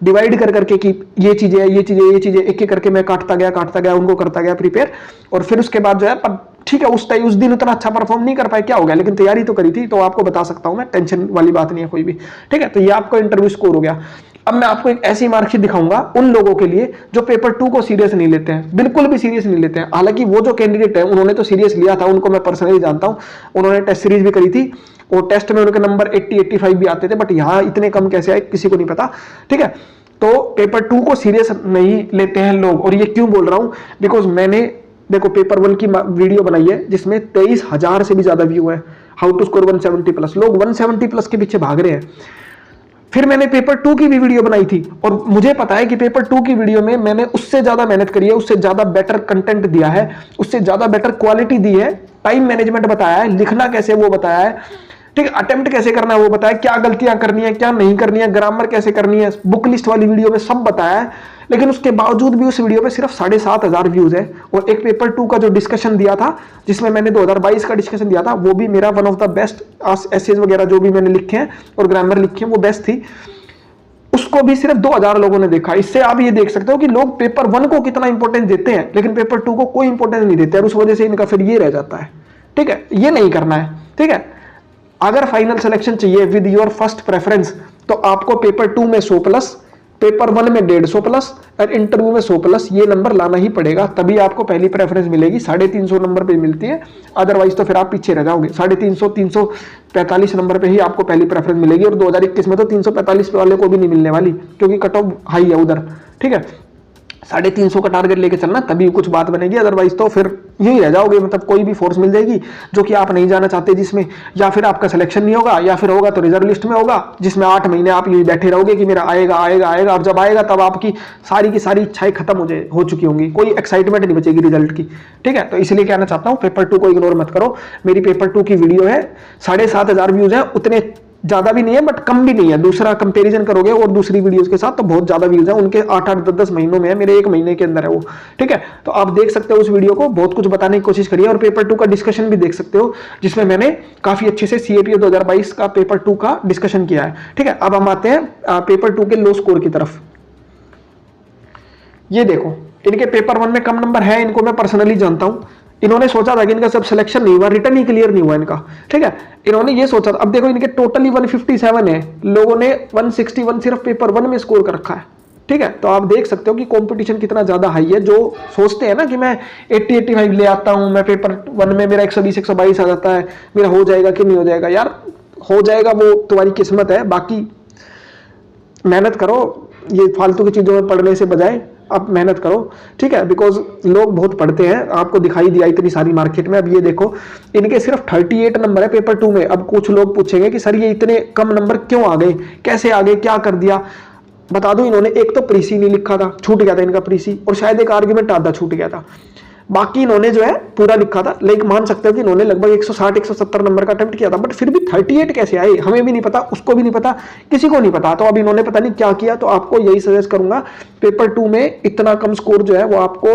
डिवाइड कर करके कि ये चीजें ये चीजें ये चीजें एक एक करके मैं काटता गया उनको करता गया प्रिपेयर। और फिर उसके बाद जो है, पर ठीक है उस दिन उतना अच्छा परफॉर्म नहीं कर पाए, क्या हो गया, लेकिन तैयारी तो करी थी, तो आपको बता सकता हूं मैं, टेंशन वाली बात नहीं है कोई भी। ठीक है, तो ये आपका इंटरव्यू स्कोर हो गया। अब मैं आपको एक ऐसी मार्कशीट दिखाऊंगा उन लोगों के लिए जो पेपर 2 को सीरियस नहीं लेते हैं, बिल्कुल भी सीरियस नहीं लेते हैं। हालांकि वो जो कैंडिडेट है उन्होंने तो सीरियस लिया था, उनको मैं पर्सनली जानता हूं, उन्होंने टेस्ट सीरीज भी करी थी, और टेस्ट में उनके नंबर 80-85 भी आते थे, बट यहाँ इतने कम कैसे आए किसी को नहीं पता। ठीक है, तो पेपर 2 को सीरियस नहीं लेते हैं लोग, और ये क्यों बोल रहा हूं, बिकॉज मैंने देखो पेपर 1 की वीडियो बनाई है जिसमें 23,000 से भी ज्यादा व्यू है, हाउ टू स्कोर 170 प्लस। लोग 170 प्लस के पीछे भाग रहे हैं। फिर मैंने पेपर 2 की भी वीडियो बनाई थी और मुझे पता है कि पेपर 2 की वीडियो में मैंने उससे ज्यादा मेहनत करी है, उससे ज्यादा बेटर कंटेंट दिया है, उससे ज्यादा बेटर क्वालिटी दी है, टाइम मैनेजमेंट बताया है, लिखना कैसे वो बताया है, ठीक, अटेम्प्ट कैसे करना है वो बताया, क्या गलतियां करनी है क्या नहीं करनी है, ग्रामर कैसे करनी है, बुक लिस्ट वाली वीडियो में सब बताया है। लेकिन उसके बावजूद भी उस वीडियो पे सिर्फ 7,500 व्यूज है। और एक पेपर 2 का जो डिस्कशन दिया था जिसमें मैंने 2022 का डिस्कशन दिया था, वो भी मेरा one of the best, essays वगैरह जो भी मैंने लिखे हैं और ग्रामर लिखे हैं वो बेस्ट थी, उसको भी सिर्फ 2,000 लोगों ने देखा। इससे आप ये देख सकते हो कि लोग पेपर 1 को कितना इंपॉर्टेंस देते हैं लेकिन पेपर 2 को कोई इंपॉर्टेंस नहीं देते और उस वजह से इनका फिर ये रह जाता है। ठीक है, ये नहीं करना है। ठीक है, अगर फाइनल सिलेक्शन चाहिए विद योर फर्स्ट प्रेफरेंस तो आपको पेपर 2 में 100 प्लस, पेपर 1 में 150 प्लस और इंटरव्यू में 100 प्लस ये नंबर लाना ही पड़ेगा, तभी आपको पहली प्रेफरेंस मिलेगी। 350 नंबर पे मिलती है, अदरवाइज तो फिर आप पीछे रह जाओगे। 350 345 नंबर पे ही आपको पहली प्रेफरेंस मिलेगी और 2021 में तो 345 वाले को भी नहीं मिलने वाली क्योंकि कट ऑफ हाई है उधर। ठीक है, 350 का टारगेट लेके चलना तभी कुछ बात बनेगी, अदरवाइज तो फिर यही रह जाओगे। मतलब कोई भी फोर्स मिल जाएगी जो कि आप नहीं जाना चाहते, जिसमें या फिर आपका सिलेक्शन नहीं होगा या फिर होगा तो रिजर्व लिस्ट में होगा, जिसमें 8 महीने आप यही बैठे रहोगे कि मेरा आएगा आएगा आएगा। और जब आएगा तब आपकी सारी की सारी इच्छाएं खत्म हो चुकी होंगी, कोई एक्साइटमेंट नहीं बचेगी रिजल्ट की। ठीक है, तो इसलिए कहना चाहता हूँ पेपर 2 को इग्नोर मत करो। मेरी पेपर 2 की वीडियो है, 7,500 व्यूज है, उतने ज्यादा भी नहीं है बट कम भी नहीं है। दूसरा कंपैरिजन करोगे और दूसरी वीडियोस के साथ तो बहुत ज्यादा व्यूज है, उनके 8-8 10-10 महीनों में है, मेरे 1 महीने के अंदर है वो। ठीक है, तो आप देख सकते हो उस वीडियो को, बहुत कुछ बताने की कोशिश करी है। और पेपर 2 का डिस्कशन भी देख सकते हो जिसमें मैंने काफी अच्छे से CAPO 2022 का पेपर 2 का डिस्कशन किया है। ठीक है, अब हम आते हैं पेपर 2 के लो स्कोर की तरफ। ये देखो, इनके पेपर 1 में कम नंबर है, इनको मैं पर्सनली जानता हूं। इन्होंने सोचा था कि इनका सब सिलेक्शन नहीं हुआ, रिटर्न ही क्लियर नहीं हुआ इनका। ठीक है, इन्होंने ये सोचा था। अब देखो इनके टोटली 157 है, लोगों ने 161 सिर्फ पेपर 1 में स्कोर कर रखा है। ठीक है, तो आप देख सकते हो कि कंपटीशन कितना ज्यादा हाई है। जो सोचते हैं ना कि मैं 80-85 ले आता हूं, मैं पेपर 1 में मेरा 120-122 आ जाता है, मेरा हो जाएगा कि नहीं हो जाएगा, यार हो जाएगा, वो तुम्हारी किस्मत है। बाकी मेहनत करो, ये फालतू की चीजों में पढ़ने से बजाय आप मेहनत करो। ठीक है, बिकॉज लोग बहुत पढ़ते हैं, आपको दिखाई दिया इतनी सारी मार्केट में। अब ये देखो, इनके सिर्फ 38 नंबर है पेपर 2 में। अब कुछ लोग पूछेंगे कि सर ये इतने कम नंबर क्यों आ गए, कैसे आ गए, क्या कर दिया। बता दूं, इन्होंने एक तो प्रीसी नहीं लिखा था, छूट गया था इनका प्रीसी, और शायद एक आर्ग्यूमेंट आधा छूट गया था। बाकी इन्होंने जो है पूरा लिखा था। लेकिन मान सकते हो कि इन्होंने लगभग 160-170 नंबर का अटेम्प्ट किया था, बट फिर भी 38 कैसे आए हमें भी नहीं पता, उसको भी नहीं पता, किसी को नहीं पता। तो अब इन्होंने पता नहीं क्या किया। तो आपको यही सजेस्ट करूंगा, पेपर 2 में इतना कम स्कोर जो है वो आपको,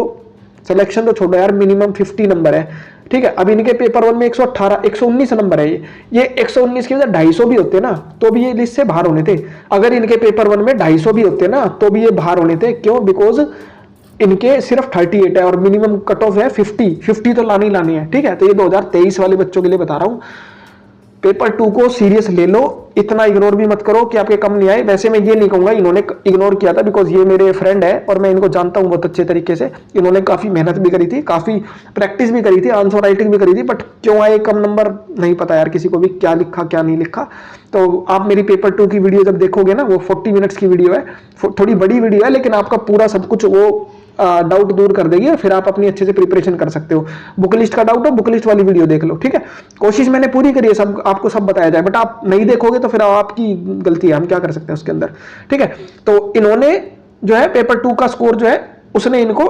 सिलेक्शन तो छोड़ो यार, मिनिमम 50 नंबर है। ठीक है, अब इनके पेपर 1 में 119 नंबर है। ये 119 की वजह 250 भी होते ना तो भी ये लिस्ट से बाहर होने थे। अगर इनके पेपर 1 में 250 भी होते ना तो भी ये बाहर होने थे। क्यों? बिकॉज इनके सिर्फ 38 है और मिनिमम कट ऑफ है 50 तो लानी लानी है। ठीक है, तो ये 2023 वाले बच्चों के लिए बता रहा हूं, पेपर 2 को सीरियस ले लो, इतना इग्नोर भी मत करो कि आपके कम नहीं आए। वैसे मैं ये नहीं कहूंगा इन्होंने इग्नोर किया था, बिकॉज ये मेरे फ्रेंड है और मैं इनको जानता हूं बहुत अच्छे तरीके से। इन्होंने काफी मेहनत भी करी थी, काफी प्रैक्टिस भी करी थी, आंसर राइटिंग भी करी थी, बट क्यों आए कम नंबर नहीं पता यार किसी को भी, क्या लिखा क्या नहीं लिखा। तो आप मेरी पेपर 2 की वीडियो जब देखोगे ना, वो 40 मिनट्स की वीडियो है, थोड़ी बड़ी वीडियो है, लेकिन आपका पूरा सब कुछ वो डाउट दूर कर देगी और फिर आप अपनी अच्छे से प्रिपरेशन कर सकते हो। बुक लिस्ट का डाउट हो, बुक लिस्ट वाली वीडियो देख लो। ठीक है, कोशिश मैंने पूरी करी है, सब आपको सब बताया जाए, बट आप नहीं देखोगे तो फिर आपकी गलती है, हम क्या कर सकते हैं उसके अंदर। ठीक है, तो इन्होंने जो है पेपर 2 का स्कोर जो है उसने इनको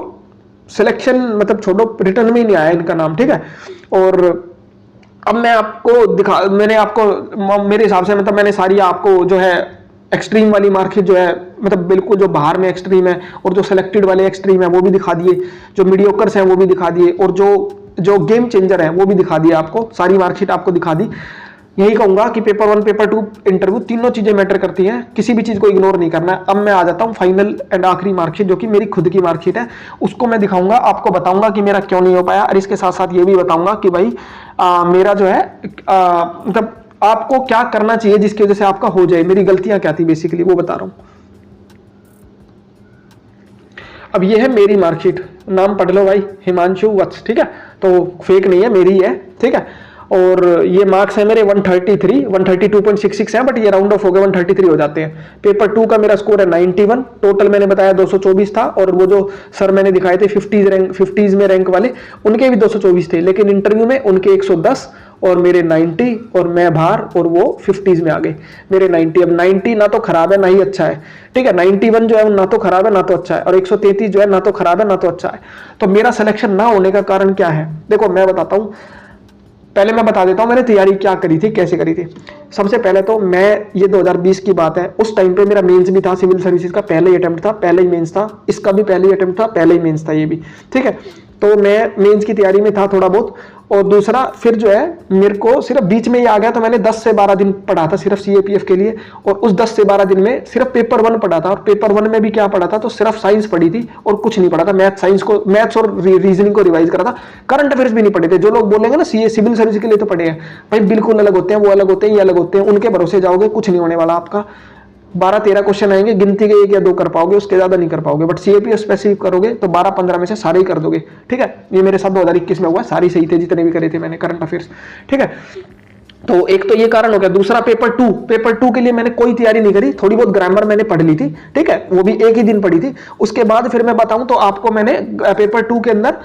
सिलेक्शन, मतलब छोड़ो, रिटर्न में ही नहीं आया इनका नाम। ठीक है, और अब मैं आपको मैंने आपको मेरे हिसाब से, मतलब मैंने सारी आपको जो है एक्सट्रीम वाली मार्केट जो है, मतलब बिल्कुल जो बाहर में एक्सट्रीम है और जो सिलेक्टेड वाले एक्सट्रीम है वो भी दिखा दिए, जो मीडियोकर्स हैं वो भी दिखा दिए, और जो गेम चेंजर है वो भी दिखा दिया। आपको सारी मार्केट आपको दिखा दी। यही कहूंगा कि पेपर 1, पेपर 2, इंटरव्यू, तीनों चीजें मैटर करती हैं, किसी भी चीज को इग्नोर नहीं करना है। अब मैं आ जाता हूं फाइनल एंड आखिरी मार्कशीट, जो कि मेरी खुद की मार्कशीट है। उसको मैं दिखाऊंगा, आपको बताऊंगा कि मेरा क्यों नहीं हो पाया, और इसके साथ साथ ये भी बताऊंगा कि भाई मेरा जो है मतलब आपको क्या करना चाहिए जिसकी वजह से आपका हो जाए, मेरी गलतियां क्या थी बेसिकली वो बता रहा हूं। अब ये है मेरी मार्कशीट, नाम पढ़ लो भाई, हिमांशु वत्स। ठीक है, तो फेक नहीं है, मेरी है। ठीक है, और ये मार्क्स है मेरे 132.66 है, बट ये राउंड ऑफ हो गए 133 हो जाते हैं। पेपर 2 का मेरा स्कोर है 91, टोटल मैंने बताया 224 था, और वो जो सर मैंने दिखाए थे 50s में रैंक वाले, उनके भी 224 थे, लेकिन इंटरव्यू में उनके 110 और मेरे 90, और मैं बाहर, और वो 50s में आ गए, मेरे 90। अब 90 ना तो खराब है ना ही अच्छा है, ठीक है। 91 जो है ना तो खराब है ना तो अच्छा है, और 133 जो है ना तो खराब है ना तो अच्छा है। तो मेरा सिलेक्शन ना होने का कारण क्या है, देखो मैं बताता हूं। पहले मैं बता देता हूं मैंने तैयारी क्या करी थी, कैसे करी थी। सबसे पहले तो मैं, ये 2020 की बात है, उस टाइम पे मेरा मेंस भी था, सिविल सर्विसेज का पहले ही अटेम्प्ट था, पहले ही मेंस था, इसका भी पहले ही अटेम्प्ट था, पहले ही मेंस था ये भी, ठीक है। तो मैं मेंस की तैयारी में था थोड़ा बहुत। और दूसरा फिर जो है मेरे को सिर्फ बीच में ही आ गया, तो मैंने 10 से 12 दिन पढ़ा था सिर्फ सीएपीएफ के लिए, और उस 10 से 12 दिन में सिर्फ पेपर 1 पढ़ा था। और पेपर 1 में भी क्या पढ़ा था, तो सिर्फ साइंस पढ़ी थी और कुछ नहीं पढ़ा था। मैथ्स और रीजनिंग को रिवाइज करा था, करंट अफेयर्स भी नहीं पढ़े थे। जो लोग बोलेंगे ना सीए सिविल सर्विस के लिए तो पढ़े हैं, भाई बिल्कुल अलग होते हैं, वो अलग होते हैं, ये अलग होते हैं, उनके भरोसे जाओगे कुछ नहीं होने वाला आपका। 12-13 क्वेश्चन आएंगे, गिनती के 1 या 2 कर पाओगे, उसके ज्यादा नहीं कर पाओगे। बट सीएपीएफ स्पेसिफिक करोगे तो 12-15 में से सारे ही कर दोगे, ठीक है। ये मेरे साथ 2021 में हुआ, सारी सही थे जितने भी करे थे मैंने करंट अफेयर्स, ठीक है। तो एक तो ये कारण हो गया। दूसरा पेपर टू के लिए मैंने कोई तैयारी नहीं करी, थोड़ी बहुत ग्रामर मैंने पढ़ ली थी, ठीक है, वो भी एक ही दिन पढ़ी थी। उसके बाद फिर मैं बताऊं तो आपको, मैंने पेपर 2 के अंदर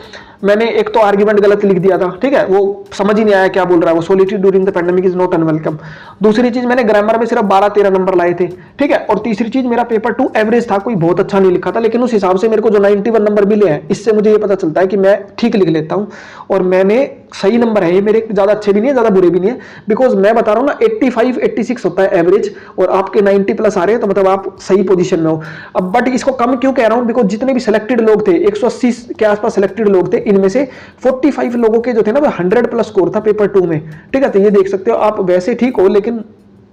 मैंने एक तो आर्ग्यूमेंट गलत लिख दिया था, ठीक है, वो समझ ही नहीं आया क्या बोल रहा है वो, solitude during the pandemic is not unwelcome. दूसरी चीज मैंने ग्रामर में सिर्फ 12-13 नंबर लाए थे, ठीक है। और तीसरी चीज मेरा पेपर 2 एवरेज था, कोई बहुत अच्छा नहीं लिखा था, लेकिन उस हिसाब से मेरे को जो 91 नंबर मिले हैं, इससे मुझे ये पता चलता है कि मैं ठीक लिख लेता हूं, और मैंने सही नंबर है ये मेरे, ज्यादा अच्छे भी नहीं है ज्यादा बुरे भी नहीं है। बिकॉज मैं बता रहा हूं ना 85-86 होता है एवरेज, और आपके 90 प्लस आ रहे हैं, तो मतलब आप सही पोजीशन में हो। अब बट इसको कम क्यों कह रहा हूं, बिकॉज जितने भी सिलेक्टेड लोग थे, 180 के आसपास सिलेक्टेड लोग थे, इनमें से 45 लोगों के जो थे ना वो 100 प्लस स्कोर था पेपर 2 में, ठीक है। तो ये देख सकते हो आप, वैसे ठीक हो लेकिन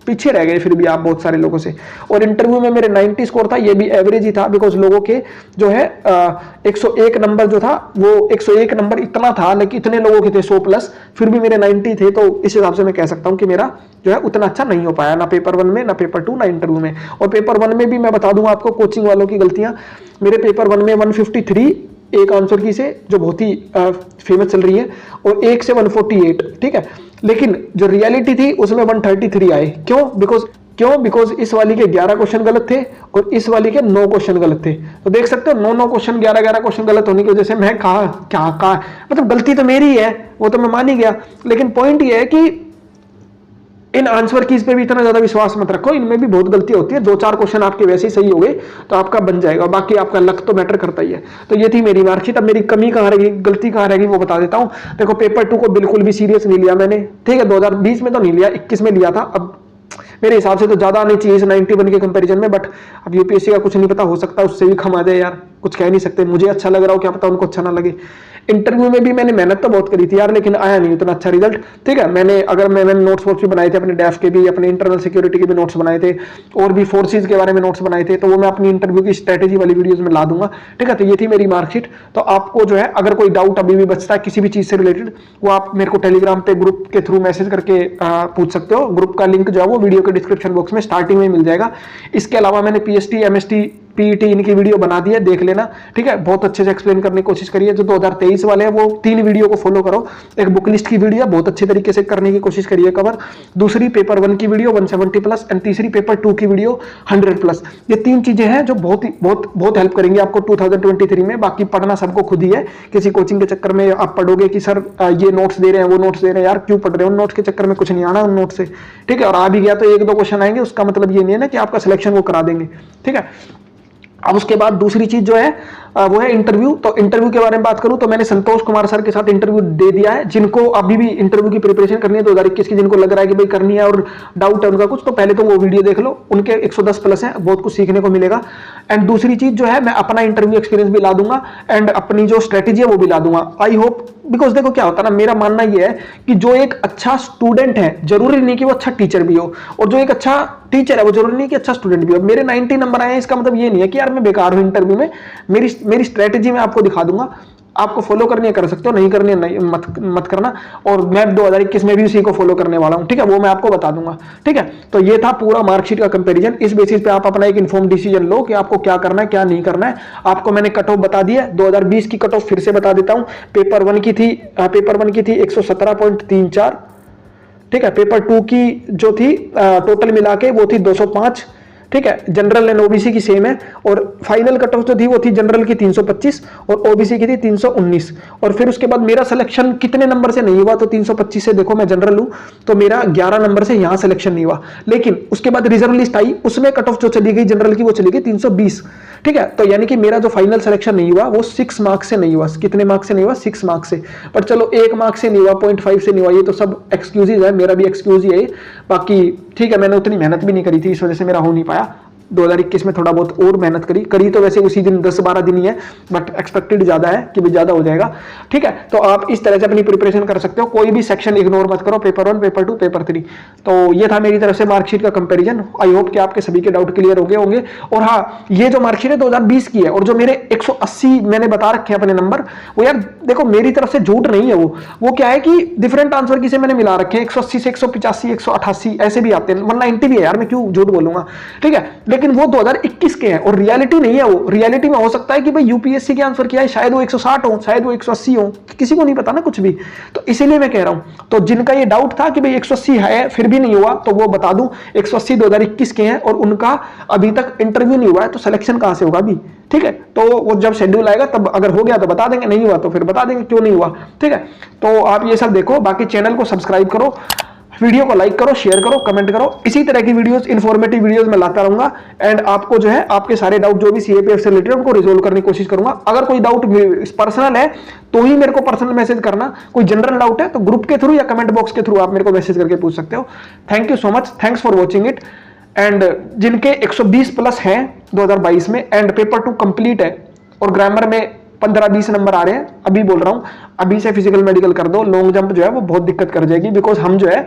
पीछे रह गए फिर भी आप बहुत सारे लोगों से। और इंटरव्यू में मेरे 90 स्कोर था, ये भी एवरेज ही था, बिकॉज लोगों के जो है 101 नंबर जो था वो 101 नंबर इतना था, लेकिन इतने लोगों के थे 100 प्लस, फिर भी मेरे 90 थे। तो इस हिसाब से मैं कह सकता हूं कि मेरा जो है उतना अच्छा नहीं हो पाया, ना पेपर 1 में, ना पेपर 2, ना इंटरव्यू में। और पेपर 1 में भी मैं बता दूंगा आपको कोचिंग वालों की गलतियां। मेरे पेपर 1 में 153 एक आंसर की से, जो बहुत ही फेमस चल रही है, और 1 से 148, ठीक है। लेकिन जो रियलिटी थी उसमें 133 आए। क्यों? बिकॉज इस वाली के 11 क्वेश्चन गलत थे और इस वाली के 9 क्वेश्चन गलत थे। तो देख सकते हो 9 क्वेश्चन 11 क्वेश्चन गलत होने की वजह से मैं कहा मतलब गलती तो मेरी है, वो तो मैं मान ही गया। लेकिन पॉइंट ये है कि इन आंसर कीज पे भी इतना ज्यादा विश्वास मत रखो, इनमें भी बहुत गलती होती है। 2-4 क्वेश्चन आपके वैसे ही सही हो गए तो आपका बन जाएगा, बाकी आपका लक तो मैटर करता ही है। तो ये थी मेरी मार्कशीट। अब मेरी कमी कहाँ रहेगी, गलती कहाँ रहेगी, वो बता देता हूं। देखो पेपर 2 को बिल्कुल भी सीरियस नहीं लिया मैंने, ठीक है। 2020 में तो नहीं लिया, 21 में लिया था। अब मेरे हिसाब से तो ज्यादा आनी चाहिए इस 91 के कंपैरिजन में, बट अब यूपीएससी का कुछ नहीं पता, हो सकता है उससे भी कम आ जाए यार, कुछ कह नहीं सकते। मुझे अच्छा लग रहा हो, क्या पता उनको अच्छा ना लगे। इंटरव्यू में भी मैंने मेहनत तो बहुत करी थी यार, लेकिन आया नहीं उतना अच्छा रिजल्ट, ठीक है। मैंने नोट्स भी बनाए थे, अपने डेफ के भी, अपने इंटरनल सिक्योरिटी के भी नोट्स बनाए थे, और भी फोर्सेज के बारे में नोट्स बनाए थे। तो वो मैं अपनी इंटरव्यू की स्ट्रेटेजी वाली वीडियोज में ला दूंगा, ठीक है। तो ये थी मेरी मार्कशीट। तो आपको जो है अगर कोई डाउट अभी भी बचता है किसी भी चीज से रिलेटेड, वो आप मेरे को टेलीग्राम पे ग्रुप के थ्रू मैसेज करके पूछ सकते हो। ग्रुप का लिंक जो है वो वीडियो के डिस्क्रिप्शन बॉक्स में स्टार्टिंग में मिल जाएगा। इसके अलावा मैंने पीएसटी, एमएसटी, पीईटी इनकी वीडियो बना दी है, देख लेना, ठीक है। बहुत अच्छे से एक्सप्लेन करने की कोशिश करिए। जो 2023 वाले हैं वो 3 वीडियो को फॉलो करो। एक बुक लिस्ट की वीडियो बहुत अच्छे तरीके से करने की कोशिश करिए कवर, दूसरी पेपर 1 की वीडियो 170 प्लस, एंड तीसरी पेपर 2 की वीडियो 100 प्लस। ये 3 चीजें हैं जो बहुत हेल्प करेंगी आपको 2023 में। बाकी पढ़ना सबको खुद ही है, किसी कोचिंग के चक्कर में आप पढ़ोगे कि सर ये नोट्स दे रहे हैं, वो नोट्स दे रहे हैं, यार क्यों पढ़ रहे हो उन नोट्स के चक्कर में, कुछ नहीं आना उन नोट्स से, ठीक है। और आ भी गया तो 1-2 क्वेश्चन आएंगे, उसका मतलब ये नहीं है ना कि आपका सिलेक्शन वो करा देंगे, ठीक है। अब उसके बाद दूसरी चीज जो है वो है इंटरव्यू। तो इंटरव्यू के बारे में बात करूं तो मैंने संतोष कुमार सर के साथ इंटरव्यू दे दिया है। जिनको अभी भी इंटरव्यू की प्रिपरेशन करनी है 2021 की, जिनको लग रहा है कि भाई करनी है और डाउट है उनका कुछ, तो पहले तो वो वीडियो देख लो, उनके 110 प्लस है, बहुत कुछ सीखने को मिलेगा। एंड दूसरी चीज जो है मैं अपना इंटरव्यू एक्सपीरियंस भी ला दूंगा, एंड अपनी जो स्ट्रेटेजी है वो भी ला दूंगा, आई होप। बिकॉज देखो क्या होता है ना, मेरा मानना यह है कि जो एक अच्छा स्टूडेंट है जरूरी नहीं कि वो अच्छा टीचर भी हो, और जो एक अच्छा टीचर है वो जरूरी नहीं कि अच्छा स्टूडेंट भी हो। मेरे 90 नंबर आए हैं, इसका मतलब ये नहीं है कि यार मैं बेकार हूं इंटरव्यू में। मेरी स्ट्रेटेजी मैं आपको दिखा दूंगा, आपको फॉलो करनी है कर सकते हो, नहीं करनी है नहीं, मत करना। और मैं 2021 में भी उसी को फॉलो करने वाला हूं, ठीक है, वो मैं आपको बता दूंगा, ठीक है। तो ये था पूरा मार्कशीट का कंपैरिजन। इस बेसिस पे आप अपना एक इन्फॉर्म डिसीजन लो कि आपको क्या करना है क्या नहीं करना है। आपको मैंने कट ऑफ बता दिया, 2020 की कट ऑफ फिर से बता देता हूं। पेपर 1 की थी 117.34, ठीक है। पेपर 2 की जो थी टोटल मिला के वो थी 205, ठीक है। जनरल एंड ओबीसी की सेम है, और फाइनल कट ऑफ जो थी वो थी जनरल की 325 और ओबीसी की थी 319। और फिर उसके बाद मेरा सिलेक्शन कितने नंबर से नहीं हुआ, तो 325 से, देखो मैं जनरल हूं तो मेरा 11 नंबर से यहां सिलेक्शन नहीं हुआ। लेकिन उसके बाद रिजर्व लिस्ट आई, उसमें कट ऑफ जो चली गई जनरल की वो चली गई 320, ठीक है। तो यानी कि मेरा जो फाइनल सिलेक्शन नहीं हुआ वो 6 मार्क्स से नहीं हुआ। कितने मार्क्स से नहीं हुआ? 6 मार्क्स से। पर चलो 1 मार्क्स से नहीं हुआ, 0.5 से नहीं हुआ, ये तो सब एक्सक्यूजेज है, मेरा भी एक्सक्यूज ही है। बाकी ठीक है, मैंने उतनी मेहनत भी नहीं करी थी, इस वजह से मेरा हो नहीं पाया। 2021 में थोड़ा बहुत और मेहनत करी तो वैसे उसी दिन 10-12 दिन ही है, बट एक्सपेक्टेड ज्यादा है कि ज्यादा हो जाएगा, ठीक है। तो आप इस तरह से अपनी प्रिपरेशन कर सकते हो, कोई भी सेक्शन इग्नोर मत करो, पेपर 1, पेपर 2, पेपर 3। तो ये था मेरी तरफ से मार्कशीट का कंपैरिजन। आई होप कि आपके सभी के डाउट क्लियर हो गए होंगे। और हाँ, ये जो मार्कशीट है 2020 की है, और जो मेरे 180 मैंने बता रखे हैं अपने नंबर, वो यार देखो मेरी तरफ से झूठ नहीं है, वो क्या है कि डिफरेंट आंसर की से मैंने मिला रखे हैं। 180 से 185, 188 ऐसे भी आते हैं, 190 भी है यार, मैं क्यों झूठ बोलूंगा, ठीक है। लेकिन वो 2021 के हैं और रियलिटी नहीं है वो। रियलिटी में हो सकता है कि भाई यूपीएससी के आंसर क्या है, शायद वो 160 हो, शायद वो 180 हो, किसी को नहीं पता ना कुछ भी। तो इसीलिए मैं कह रहा हूं, तो जिनका ये डाउट था कि भाई 180 है फिर भी नहीं हुआ, तो वो बता दूं 180 2021 के हैं और उनका अभी तक इंटरव्यू नहीं हुआ है, तो सिलेक्शन कहां से होगा अभी, ठीक है। तो वो जब शेड्यूल आएगा तब अगर हो गया तो बता देंगे, नहीं हुआ तो फिर बता देंगे क्यों नहीं हुआ, ठीक है। तो आप ये सब देखो, बाकी चैनल को सब्सक्राइब करो, वीडियो को लाइक करो, शेयर करो, कमेंट करो। इसी तरह की वीडियोस, इन्फॉर्मेटिव वीडियोस मैं लाता रहूंगा, एंड आपको जो है आपके सारे डाउट जो भी सीएपीएफ से रिलेटेड उनको रिजोल्व करने की कोशिश करूंगा। अगर कोई डाउट पर्सनल है तो ही मेरे को पर्सनल मैसेज करना, कोई जनरल डाउट है तो ग्रुप के थ्रू या कमेंट बॉक्स के थ्रू आप मेरे को मैसेज करके पूछ सकते हो। Thank you so much, thanks for watching it. And जिनके 120 प्लस हैं 2022 में एंड पेपर 2 कंप्लीट है और ग्रामर में 15-20 नंबर आ रहे हैं, अभी बोल रहा हूं, अभी से फिजिकल मेडिकल कर दो। लॉन्ग जंप जो है वो बहुत दिक्कत कर जाएगी, बिकॉज हम जो है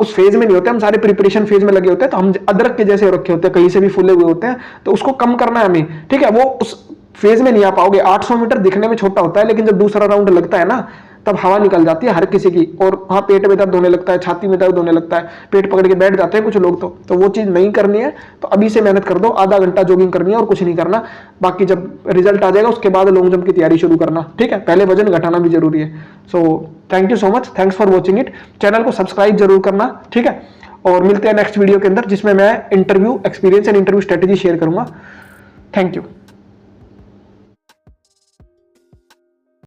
उस फेज में नहीं होते, हम सारे प्रिपरेशन फेज में लगे होते हैं। तो हम अदरक के जैसे रखे होते हैं, कहीं से भी फूले हुए होते हैं, तो उसको कम करना है हमें, ठीक है। वो उस फेज में नहीं आ पाओगे। 800 मीटर दिखने में छोटा होता है, लेकिन जब दूसरा राउंड लगता है ना, तब हवा निकल जाती है हर किसी की, और वहां पेट में दर्द होने लगता है, छाती में दर्द होने लगता है, पेट पकड़ के बैठ जाते हैं कुछ लोग। तो वो चीज नहीं करनी है, तो अभी से मेहनत कर दो। आधा घंटा जॉगिंग करनी है और कुछ नहीं करना। बाकी जब रिजल्ट आ जाएगा उसके बाद लॉन्ग जंप की तैयारी शुरू करना, ठीक है। पहले वजन घटाना भी जरूरी है। So thank you so much, thanks for watching it. Channel को सब्सक्राइब जरूर करना, ठीक है। और मिलते हैं नेक्स्ट वीडियो के अंदर, जिसमें मैं interview experience and interview strategy share करूंगा। Thank you.